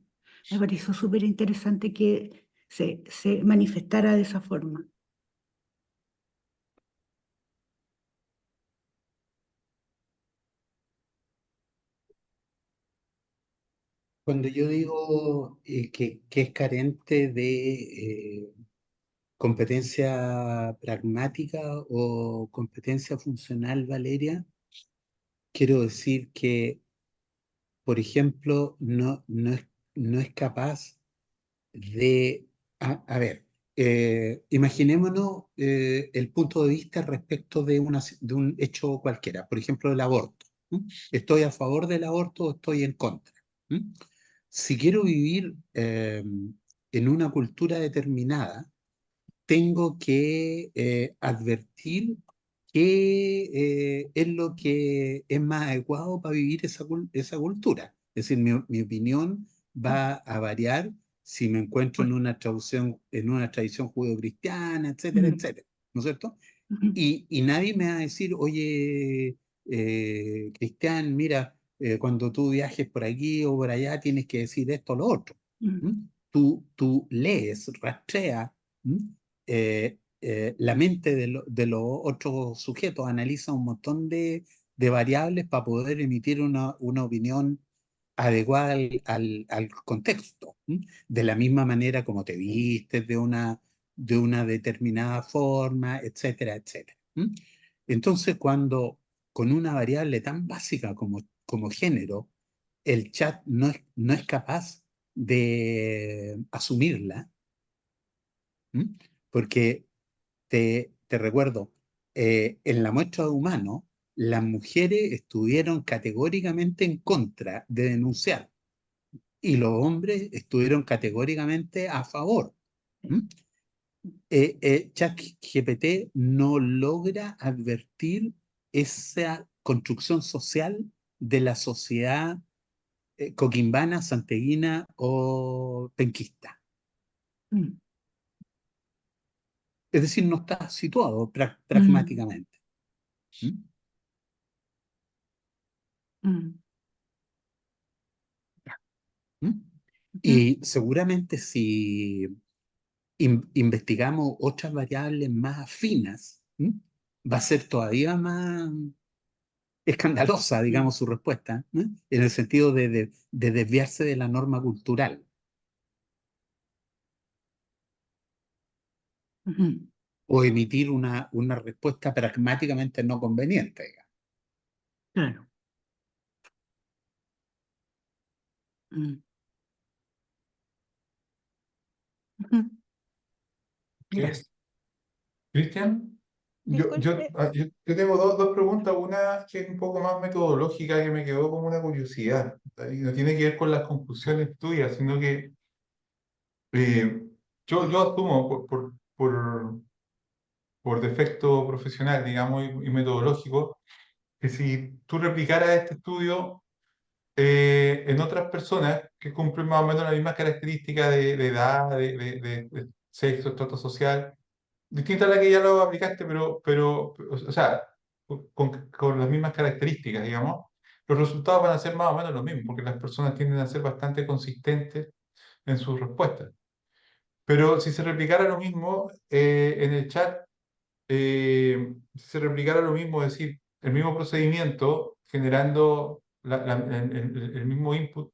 Me pareció súper interesante que se manifestara de esa forma.
Cuando yo digo que es carente de competencia pragmática o competencia funcional, Valeria, quiero decir que, por ejemplo, no es capaz de, a ver, imaginémonos el punto de vista respecto de un hecho cualquiera, por ejemplo, el aborto. ¿M? ¿Estoy a favor del aborto o estoy en contra? ¿M? Si quiero vivir en una cultura determinada, tengo que advertir qué es lo que es más adecuado para vivir esa cultura. Es decir, mi opinión va a variar si me encuentro en una tradición judeocristiana, etcétera,
Mm,
etcétera. ¿No es cierto?
mm,
Y nadie me va a decir, oye, Cristian, mira, cuando tú viajes por aquí o por allá tienes que decir esto o lo otro.
mm,
¿M? Tú lees, rastreas, ¿m? La mente de los otros sujetos, analiza un montón de variables para poder emitir una opinión adecuada al contexto. ¿M? De la misma manera como te vistes de una determinada forma, etcétera, etcétera. ¿M? Entonces, cuando con una variable tan básica como género, el chat no es capaz de asumirla, ¿m? Porque te recuerdo, en la muestra de humanos, las mujeres estuvieron categóricamente en contra de denunciar y los hombres estuvieron categóricamente a favor. ¿M? ChatGPT no logra advertir esa construcción social de la sociedad coquimbana, santeguina o penquista.
mm,
Es decir, no está situado
mm,
pragmáticamente. ¿Mm?
mm.
¿Mm?
Ujú.
Y seguramente si investigamos otras variables más finas, ¿m? Va a ser todavía más escandalosa, digamos, su respuesta, ¿eh? En el sentido de desviarse de la norma cultural
Ujú.
o emitir una respuesta pragmáticamente no conveniente, digamos.
Claro. Mm, ujú.
Sí.
Gracias.
Cristian,
Disculpe,
yo tengo dos preguntas. Una que es un poco más metodológica, que me quedó como una curiosidad. Y no tiene que ver con las conclusiones tuyas, sino que eh, yo asumo por defecto profesional, digamos, y metodológico, que si tú replicaras este estudio en otras personas que cumplen más o menos las mismas características de edad, de sexo, estrato social, distinta a la que ya lo aplicaste, o sea, con las mismas características, digamos, los resultados van a ser más o menos los mismos, porque las personas tienden a ser bastante consistentes en sus respuestas. Pero si se replicara lo mismo en el chat, si se replicara lo mismo, es decir, el mismo procedimiento generando el mismo input,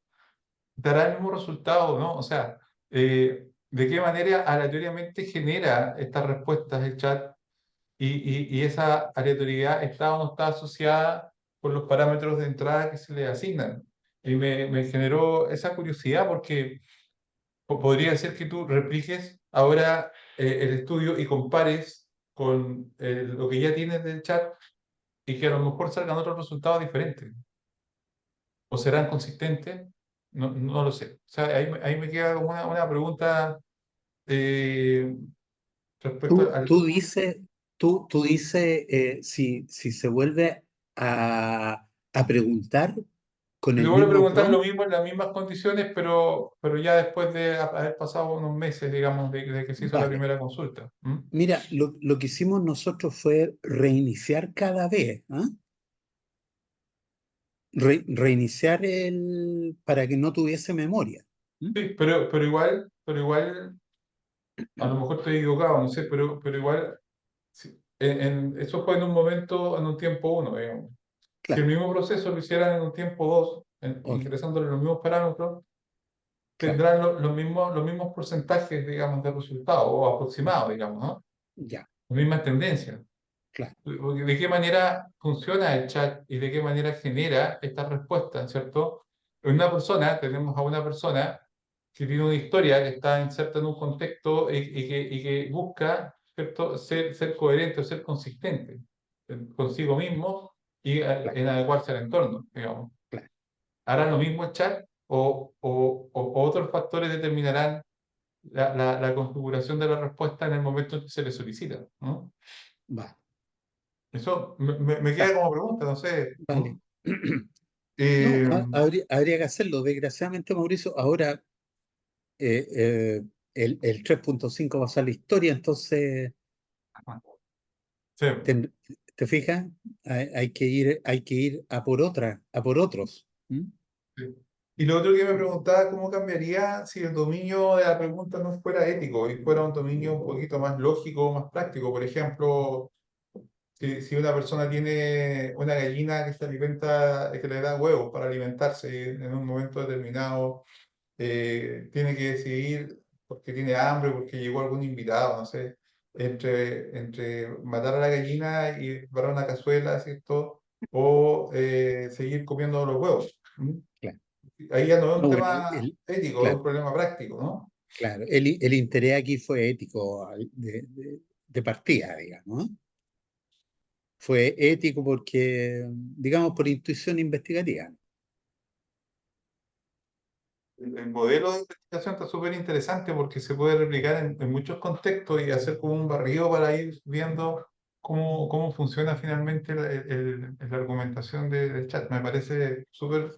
dará el mismo resultado, ¿no? O sea, ¿de qué manera aleatoriamente genera estas respuestas el chat y esa aleatoriedad está o no está asociada con los parámetros de entrada que se le asignan? Y me generó esa curiosidad porque podría ser que tú repliques ahora el estudio y compares con lo que ya tienes del chat y que a lo mejor salgan otros resultados diferentes o serán consistentes, no lo sé. O sea, ahí me queda como una pregunta eh, respecto
Tú,
al...
tú dices, tú dices si se vuelve a preguntar con
Y le
el
vuelvo a
mismo
preguntar lo
prompt.
mismo en las mismas condiciones, pero ya después de haber pasado unos meses, digamos, de que se hizo la
Vale.
primera consulta. ¿Mm?
Mira, lo que hicimos nosotros fue reiniciar cada vez, ¿ah? Reiniciar para que no tuviese memoria. ¿Mm?
Sí, pero igual, a lo mejor estoy equivocado, no sé, pero igual, sí, eso fue en un momento, en un tiempo uno, digamos. Si el
Claro,
mismo proceso lo hicieran en un tiempo dos,
ok,
ingresándole los mismos parámetros,
claro,
tendrán los mismos porcentajes, digamos, de resultados, o aproximados, digamos, ¿no?
ya,
Las mismas tendencias.
claro,
Porque ¿de qué manera funciona el chat y de qué manera genera esta respuesta, ¿cierto? En una persona, tenemos a una persona que tiene una historia que está inserta en un contexto y que busca, ¿cierto? Ser coherente o ser consistente consigo mismo y
claro,
en adecuarse al entorno, digamos.
claro.
¿Hará lo mismo el chat o otros factores determinarán la configuración de la respuesta en el momento en que se le solicita, ¿no?
Va,
Eso me queda
vale,
como pregunta, no sé.
vale.
¿No?
No,
Eh,
habría que hacerlo. Desgraciadamente, Mauricio, ahora eh, eh, el 3.5 va a ser la historia, entonces,
sí,
¿te fijas? Hay que ir a por otros. ¿Mm?
sí. Y lo otro que me preguntaba, ¿cómo cambiaría si el dominio de la pregunta no fuera ético y fuera un dominio un poquito más lógico, más práctico? Por ejemplo, si una persona tiene una gallina que se alimenta, que le da huevos para alimentarse y en un momento determinado, tiene que decidir porque tiene hambre, porque llegó algún invitado, no sé, entre matar a la gallina y preparar una cazuela, ¿cierto? O seguir comiendo los huevos. ¿Mm?
Claro.
Ahí ya no es un
No, bueno,
tema ético, es
claro,
un problema práctico, ¿no?
claro. El interés aquí fue ético de partida, digamos, ¿no? Fue ético porque, digamos, por intuición investigativa.
El modelo de investigación está súper interesante porque se puede replicar en muchos contextos y hacer como un barrido para ir viendo cómo funciona finalmente la argumentación del chat. Me parece súper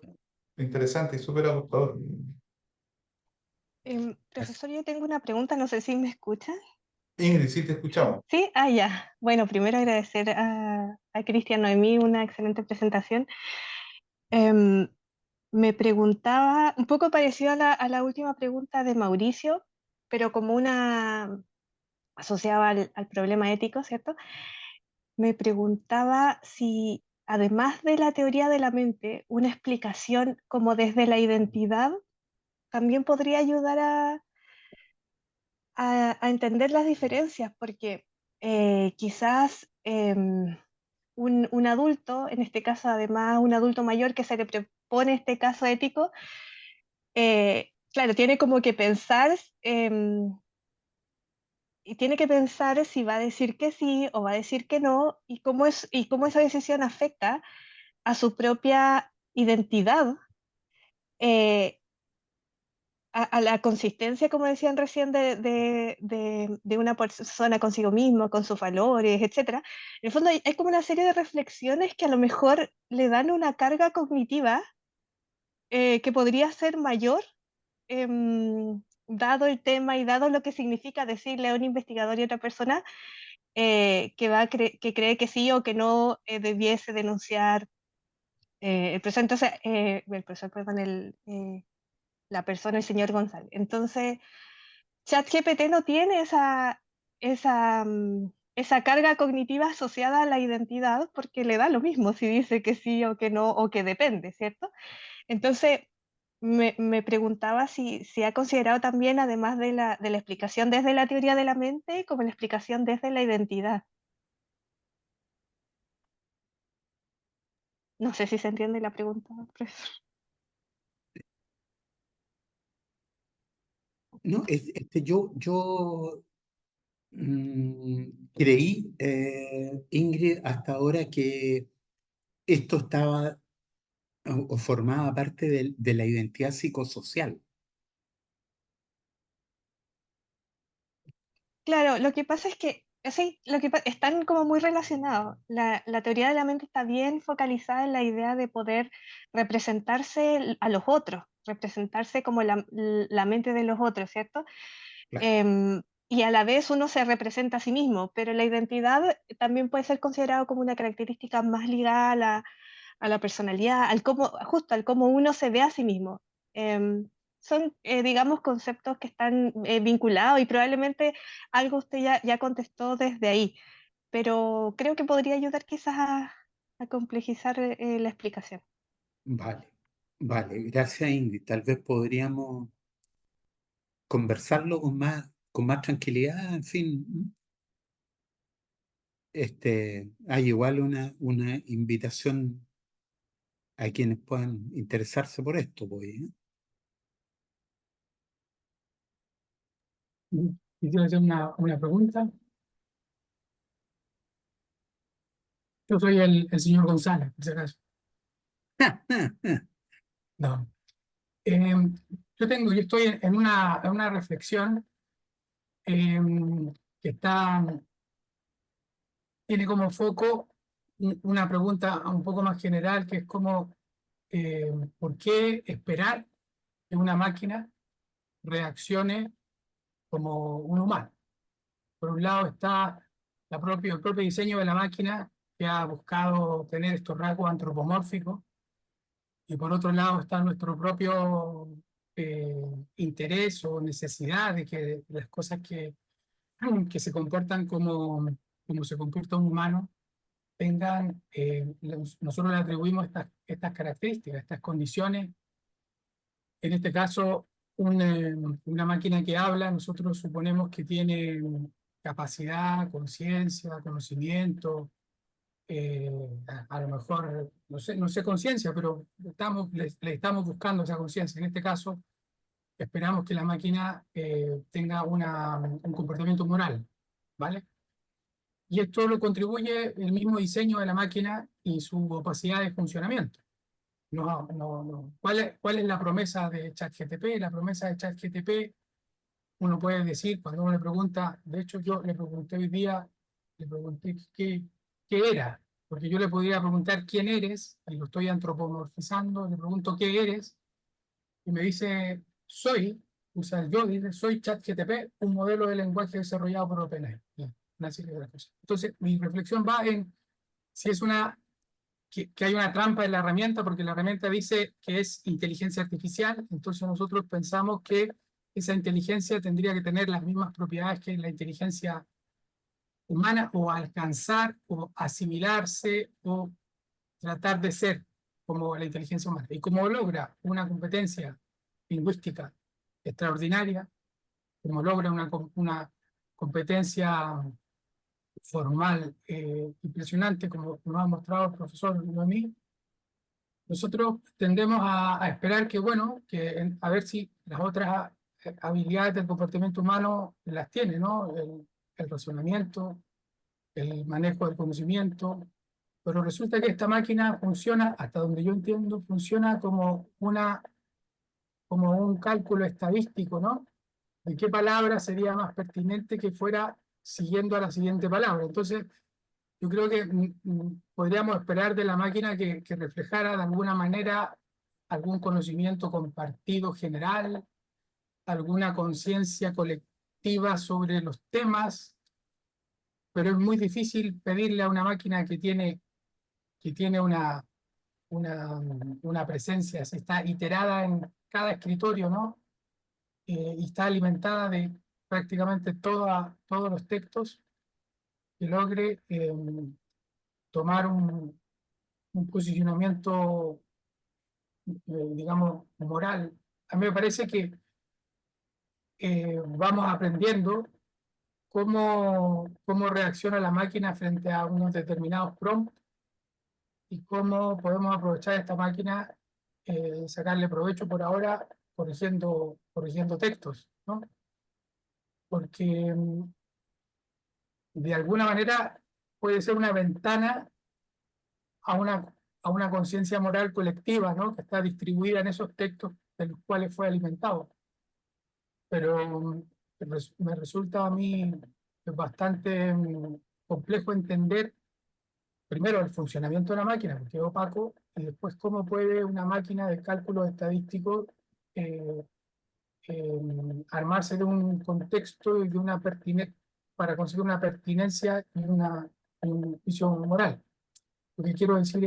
interesante y súper agotador.
Así-
Profesor, yo tengo una pregunta, no sé si me escuchan.
Ingrid, sí te escuchamos.
Sí, ya. Bueno, primero agradecer a Cristian Noemí una excelente presentación. Em, Me preguntaba, un poco parecido a la última pregunta de Mauricio, pero como una asociada al problema ético, ¿cierto? Me preguntaba si, además de la teoría de la mente, una explicación como desde la identidad también podría ayudar a entender las diferencias, porque quizás un adulto, en este caso además un adulto mayor que se le propone este caso ético, claro, tiene como que pensar y tiene que pensar si va a decir que sí o va a decir que no y cómo esa decisión afecta a su propia identidad. eh, a la consistencia, como decían recién, de una persona consigo mismo, con sus valores, etcétera. En el fondo hay como una serie de reflexiones que a lo mejor le dan una carga cognitiva que podría ser mayor, dado el tema y dado lo que significa decirle a un investigador y a otra persona que cree que sí o que no debiese denunciar el profesor. Entonces, el profesor, perdón, la persona, el señor González. Entonces, ChatGPT no tiene esa carga cognitiva asociada a la identidad porque le da lo mismo si dice que sí o que no o que depende, ¿cierto? Entonces, me preguntaba si ha considerado también, además de la explicación desde la teoría de la mente, como la explicación desde la identidad. No sé si se entiende la pregunta, profesor.
No, yo creí, Ingrid, hasta ahora que esto estaba o formaba parte de la identidad psicosocial.
Claro, lo que pasa es que Sí, están como muy relacionados. La teoría de la mente está bien focalizada en la idea de poder representarse a los otros, representarse como la mente de los otros, ¿cierto?
Claro.
Y a la vez uno se representa a sí mismo, pero la identidad también puede ser considerado como una característica más ligada a la personalidad, justo al cómo uno se ve a sí mismo. Em, Son, digamos, conceptos que están vinculados y probablemente algo usted ya contestó desde ahí, pero creo que podría ayudar quizás a complejizar la explicación.
Vale, vale, gracias Ingrid. Tal vez podríamos conversarlo con más tranquilidad, en fin. Hay igual una invitación a quienes puedan interesarse por esto, pues, ¿eh?
Quisiera hacer una pregunta. Yo soy el señor González, por si acaso. No. Yo estoy en una reflexión que tiene como foco una pregunta un poco más general, que es como, ¿por qué esperar que una máquina reaccione como un humano? Por un lado está el propio diseño de la máquina, que ha buscado tener estos rasgos antropomórficos, y por otro lado está nuestro propio interés o necesidad de que las cosas que se comportan como se comporta un humano tengan, nosotros le atribuimos estas características, estas condiciones. En este caso, una máquina que habla, nosotros suponemos que tiene capacidad, conciencia, conocimiento, a lo mejor, no sé conciencia, pero le estamos buscando esa conciencia. En este caso, esperamos que la máquina tenga un comportamiento moral, ¿vale? Y esto lo contribuye el mismo diseño de la máquina y su opacidad de funcionamiento. No. ¿Cuál es la promesa de ChatGPT? La promesa de ChatGPT, uno puede decir, cuando uno le pregunta, de hecho yo le pregunté hoy día, le pregunté qué era, porque yo le podría preguntar quién eres, y lo estoy antropomorfizando, le pregunto qué eres, y me dice, usa el yo, dice, soy ChatGPT, un modelo de lenguaje desarrollado por OpenAI. Y una serie de otras cosas. Entonces, mi reflexión va en si es que hay una trampa en la herramienta, porque la herramienta dice que es inteligencia artificial, entonces nosotros pensamos que esa inteligencia tendría que tener las mismas propiedades que la inteligencia humana, o alcanzar, o asimilarse, o tratar de ser como la inteligencia humana. Y como logra una competencia lingüística extraordinaria, como logra una competencia formal impresionante, como nos ha mostrado el profesor Noemí, nosotros tendemos a esperar que, bueno, a ver si las otras habilidades del comportamiento humano las tiene, ¿no? El razonamiento, el manejo del conocimiento, pero resulta que esta máquina funciona, hasta donde yo entiendo, funciona como un cálculo estadístico, ¿no? ¿De qué palabra sería más pertinente que fuera siguiendo a la siguiente palabra? Entonces, yo creo que podríamos esperar de la máquina que reflejara de alguna manera algún conocimiento compartido general, alguna conciencia colectiva sobre los temas, pero es muy difícil pedirle a una máquina que tiene una presencia, si está iterada en cada escritorio, ¿no? Y está alimentada de prácticamente todos los textos, que logre tomar un posicionamiento, digamos, moral. A mí me parece que vamos aprendiendo cómo reacciona la máquina frente a unos determinados prompts, y cómo podemos aprovechar esta máquina, sacarle provecho por ahora corrigiendo textos, ¿no? Porque de alguna manera puede ser una ventana a una conciencia moral colectiva, ¿no? Que está distribuida en esos textos de los cuales fue alimentado. Pero me resulta a mí es bastante complejo entender primero el funcionamiento de la máquina, porque es opaco, y después cómo puede una máquina de cálculo estadístico eh, armarse de un contexto y de una pertinencia para conseguir una pertinencia y un juicio moral. Lo que quiero decir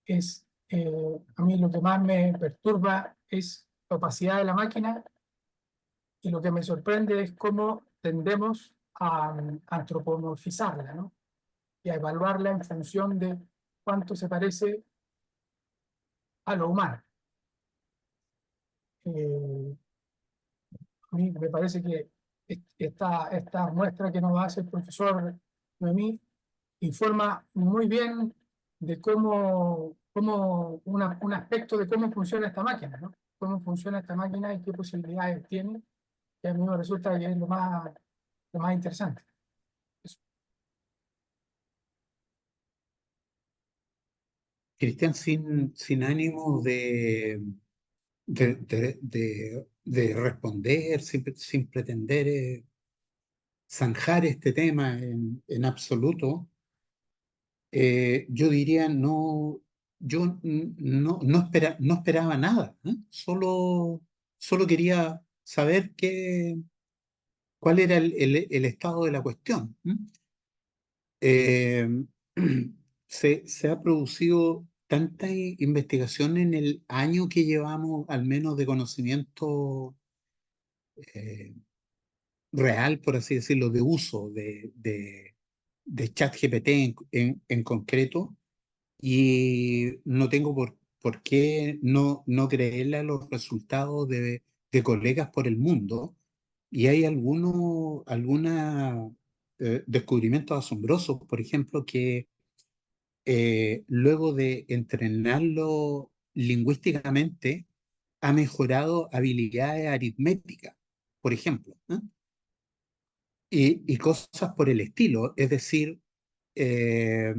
es que a mí lo que más me perturba es la opacidad de la máquina, y lo que me sorprende es cómo tendemos a antropomorfizarla, ¿no? Y a evaluarla en función de cuánto se parece a lo humano. A mí me parece que esta muestra que nos hace el profesor Noemí informa muy bien de un aspecto de cómo funciona esta máquina, ¿no? Cómo funciona esta máquina y qué posibilidades tiene, que a mí me resulta que es lo más interesante. Eso.
Cristian, sin ánimo de responder, sin pretender zanjar este tema en absoluto, yo diría no esperaba nada, ¿eh? Solo quería saber cuál era el estado de la cuestión. ¿Eh? Se ha producido tanta investigación en el año que llevamos, al menos de conocimiento eh, real, por así decirlo, de uso de ChatGPT en concreto, y no tengo por qué no creerle a los resultados de colegas por el mundo, y hay algunos descubrimientos asombrosos, por ejemplo, que luego de entrenarlo lingüísticamente, ha mejorado habilidades aritméticas, por ejemplo, ¿eh? Y cosas por el estilo. Es decir, eh,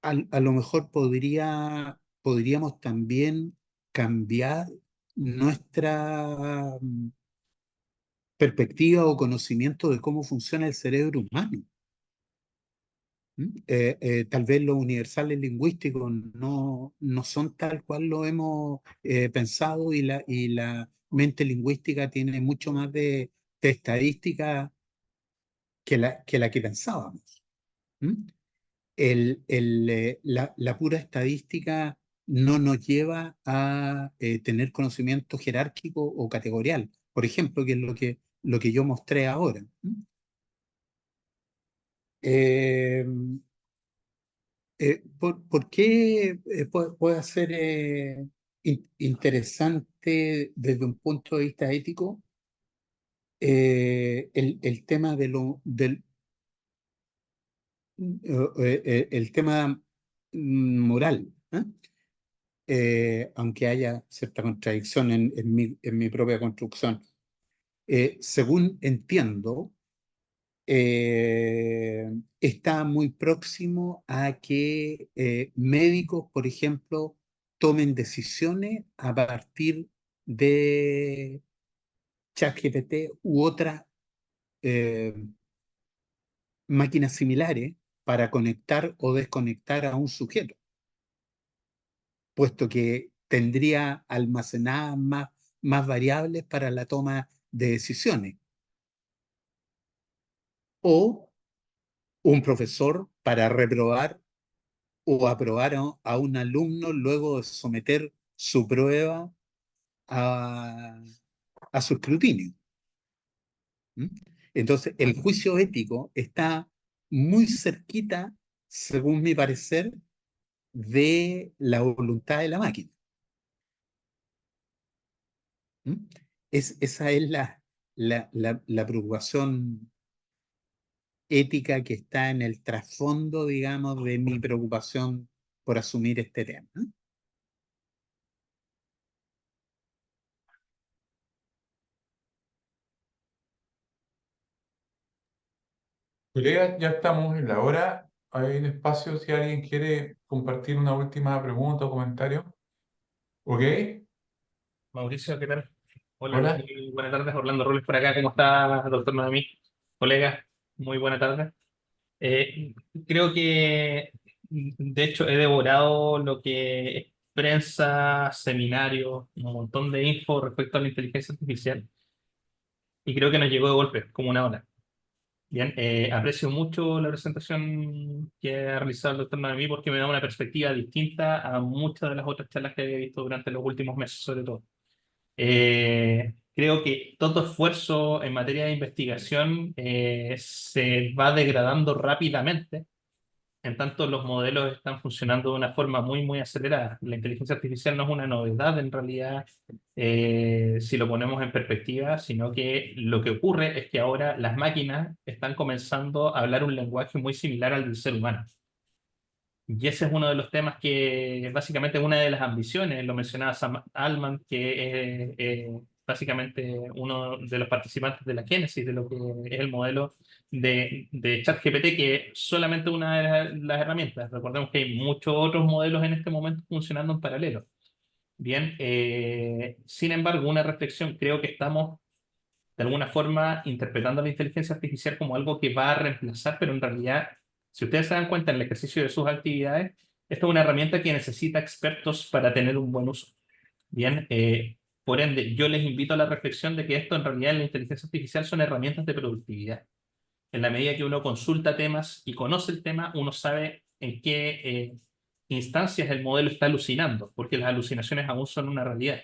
a lo mejor podríamos también cambiar nuestra perspectiva o conocimiento de cómo funciona el cerebro humano. Tal vez los universales lingüísticos no son tal cual lo hemos pensado, y la mente lingüística tiene mucho más de estadística que la que pensábamos. ¿Mm? La pura estadística no nos lleva a tener conocimiento jerárquico o categorial, por ejemplo, que es lo que yo mostré ahora. ¿Mm? Eh, ¿Por qué puede ser interesante desde un punto de vista ético el tema el tema moral? ¿Eh? Aunque haya cierta contradicción en mi propia construcción. Según entiendo, está muy próximo a que médicos, por ejemplo, tomen decisiones a partir de ChatGPT u otras eh, máquinas similares para conectar o desconectar a un sujeto, puesto que tendría almacenadas más variables para la toma de decisiones. O un profesor para reprobar o aprobar a un alumno luego de someter su prueba a su escrutinio. ¿Mm? Entonces, el juicio ético está muy cerquita, según mi parecer, de la voluntad de la máquina. ¿Mm? Esa es la preocupación ética que está en el trasfondo, digamos, de mi preocupación por asumir este tema.
Colegas, ya estamos en la hora. Hay un espacio si alguien quiere compartir una última pregunta o comentario. ¿Ok?
Mauricio, ¿qué tal? Hola,
Hola.
buenas tardes, Orlando Rules por acá. ¿Cómo está, doctor Noemí? Colega. Muy buena tarde. Eh, Creo que, de hecho, he devorado lo que es prensa, seminarios, un montón de info respecto a la inteligencia artificial y creo que nos llegó de golpe, como una ola. Bien, aprecio mucho la presentación que ha realizado el doctor Noemí porque me da una perspectiva distinta a muchas de las otras charlas que había visto durante los últimos meses, sobre todo. Creo que todo esfuerzo en materia de investigación se va degradando rápidamente, en tanto los modelos están funcionando de una forma muy, muy acelerada. La inteligencia artificial no es una novedad en realidad, si lo ponemos en perspectiva, sino que lo que ocurre es que ahora las máquinas están comenzando a hablar un lenguaje muy similar al del ser humano. Y ese es uno de los temas que básicamente es una de las ambiciones, lo mencionaba Sam Altman, que es básicamente uno de los participantes de la génesis de lo que es el modelo de ChatGPT, que es solamente una de las herramientas. Recordemos que hay muchos otros modelos en este momento funcionando en paralelo. Bien, sin embargo, una reflexión, creo que estamos de alguna forma interpretando la inteligencia artificial como algo que va a reemplazar, pero en realidad, si ustedes se dan cuenta en el ejercicio de sus actividades, esta es una herramienta que necesita expertos para tener un buen uso. Bien, por ende, yo les invito a la reflexión de que esto en realidad en la inteligencia artificial son herramientas de productividad. En la medida que uno consulta temas y conoce el tema, uno sabe en qué instancias el modelo está alucinando, porque las alucinaciones aún son una realidad.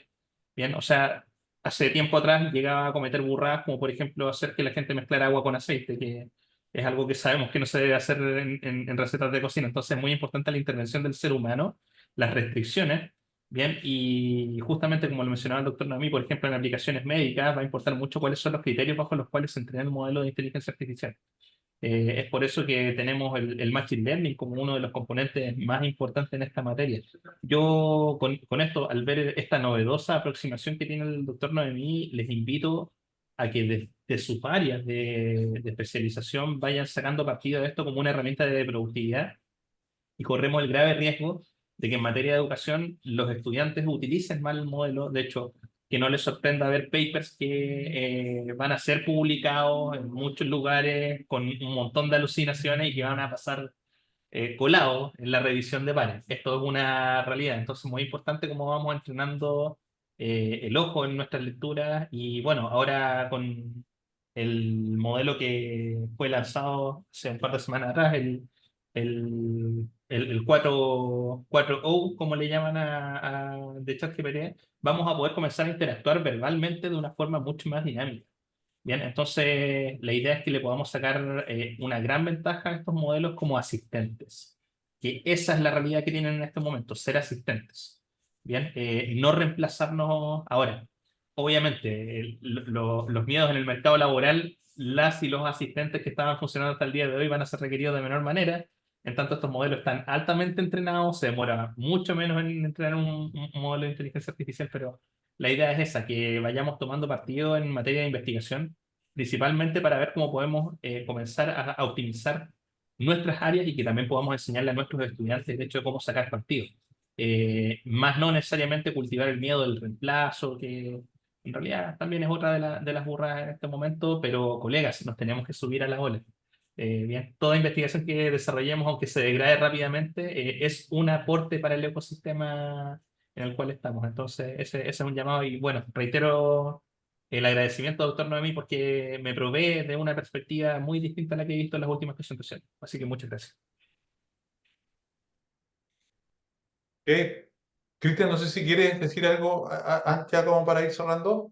Bien, o sea, hace tiempo atrás llegaba a cometer burradas, como por ejemplo hacer que la gente mezclara agua con aceite, que es algo que sabemos que no se debe hacer en recetas de cocina. Entonces es muy importante la intervención del ser humano, las restricciones. Bien, y justamente como lo mencionaba el doctor Noemí, por ejemplo, en aplicaciones médicas va a importar mucho cuáles son los criterios bajo los cuales se entrena el modelo de inteligencia artificial. Es por eso que tenemos el Machine Learning como uno de los componentes más importantes en esta materia. Yo con esto, al ver esta novedosa aproximación que tiene el doctor Noemí, les invito a que de sus áreas de especialización vayan sacando partido de esto como una herramienta de productividad y corremos el grave riesgo de que en materia de educación los estudiantes utilicen mal el modelo. De hecho, que no les sorprenda ver papers que van a ser publicados en muchos lugares con un montón de alucinaciones y que van a pasar colados en la revisión de pares. Esto es una realidad. Entonces, muy importante cómo vamos entrenando el ojo en nuestras lecturas. Y bueno, ahora con el modelo que fue lanzado hace un par de semanas atrás, el 4O, como le llaman de ChatGPT, vamos a poder comenzar a interactuar verbalmente de una forma mucho más dinámica. Bien, entonces la idea es que le podamos sacar una gran ventaja a estos modelos como asistentes, que esa es la realidad que tienen en este momento, ser asistentes. Bien, no reemplazarnos ahora. Obviamente, los miedos en el mercado laboral, las y los asistentes que estaban funcionando hasta el día de hoy van a ser requeridos de menor manera. En tanto, estos modelos están altamente entrenados, se demora mucho menos en entrenar un modelo de inteligencia artificial, pero la idea es esa, que vayamos tomando partido en materia de investigación, principalmente para ver cómo podemos comenzar a optimizar nuestras áreas y que también podamos enseñarle a nuestros estudiantes el hecho de cómo sacar partido. Más no necesariamente cultivar el miedo del reemplazo, que en realidad también es otra de las burras en este momento, pero colegas, nos tenemos que subir a la ola. Bien, toda investigación que desarrollemos, aunque se degrade rápidamente, es un aporte para el ecosistema en el cual estamos. Entonces, ese es un llamado y bueno, reitero el agradecimiento, doctor Noemí, porque me provee de una perspectiva muy distinta a la que he visto en las últimas presentaciones. Así que muchas gracias.
Cristian, no sé si quieres decir algo ya como para ir cerrando.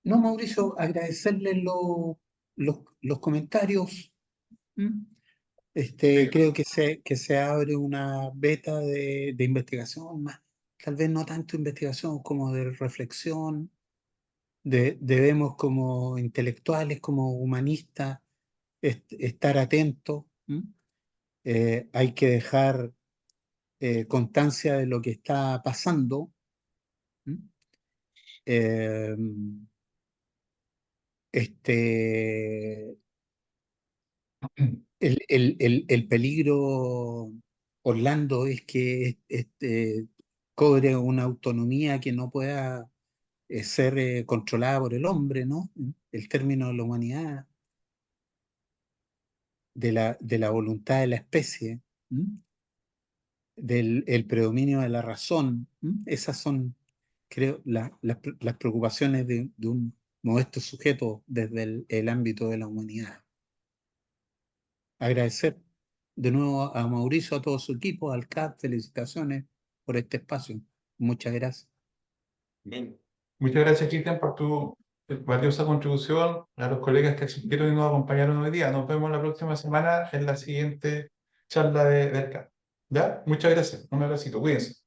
No, Mauricio, agradecerle los comentarios.
Sí.
Creo que se abre una beta de investigación más, tal vez no tanto investigación como de reflexión. Debemos como intelectuales, como humanistas, estar atentos. Hay que dejar constancia de lo que está pasando. ¿m? Eh, este, el peligro, Orlando, es que cobre una autonomía que no pueda ser controlada por el hombre, ¿no? El término de la humanidad, de la voluntad de la especie, del el predominio de la razón. Esas son, creo, las preocupaciones de un modesto sujeto desde el ámbito de la humanidad. Agradecer de nuevo a Mauricio, a todo su equipo, al CAP, felicitaciones por este espacio. Muchas gracias.
Bien. Muchas gracias, Cristian, por tu valiosa contribución, a los colegas que asistieron y nos acompañaron hoy día. Nos vemos la próxima semana en la siguiente charla del CAP. ¿Ya? Muchas gracias. Un abracito. Cuídense.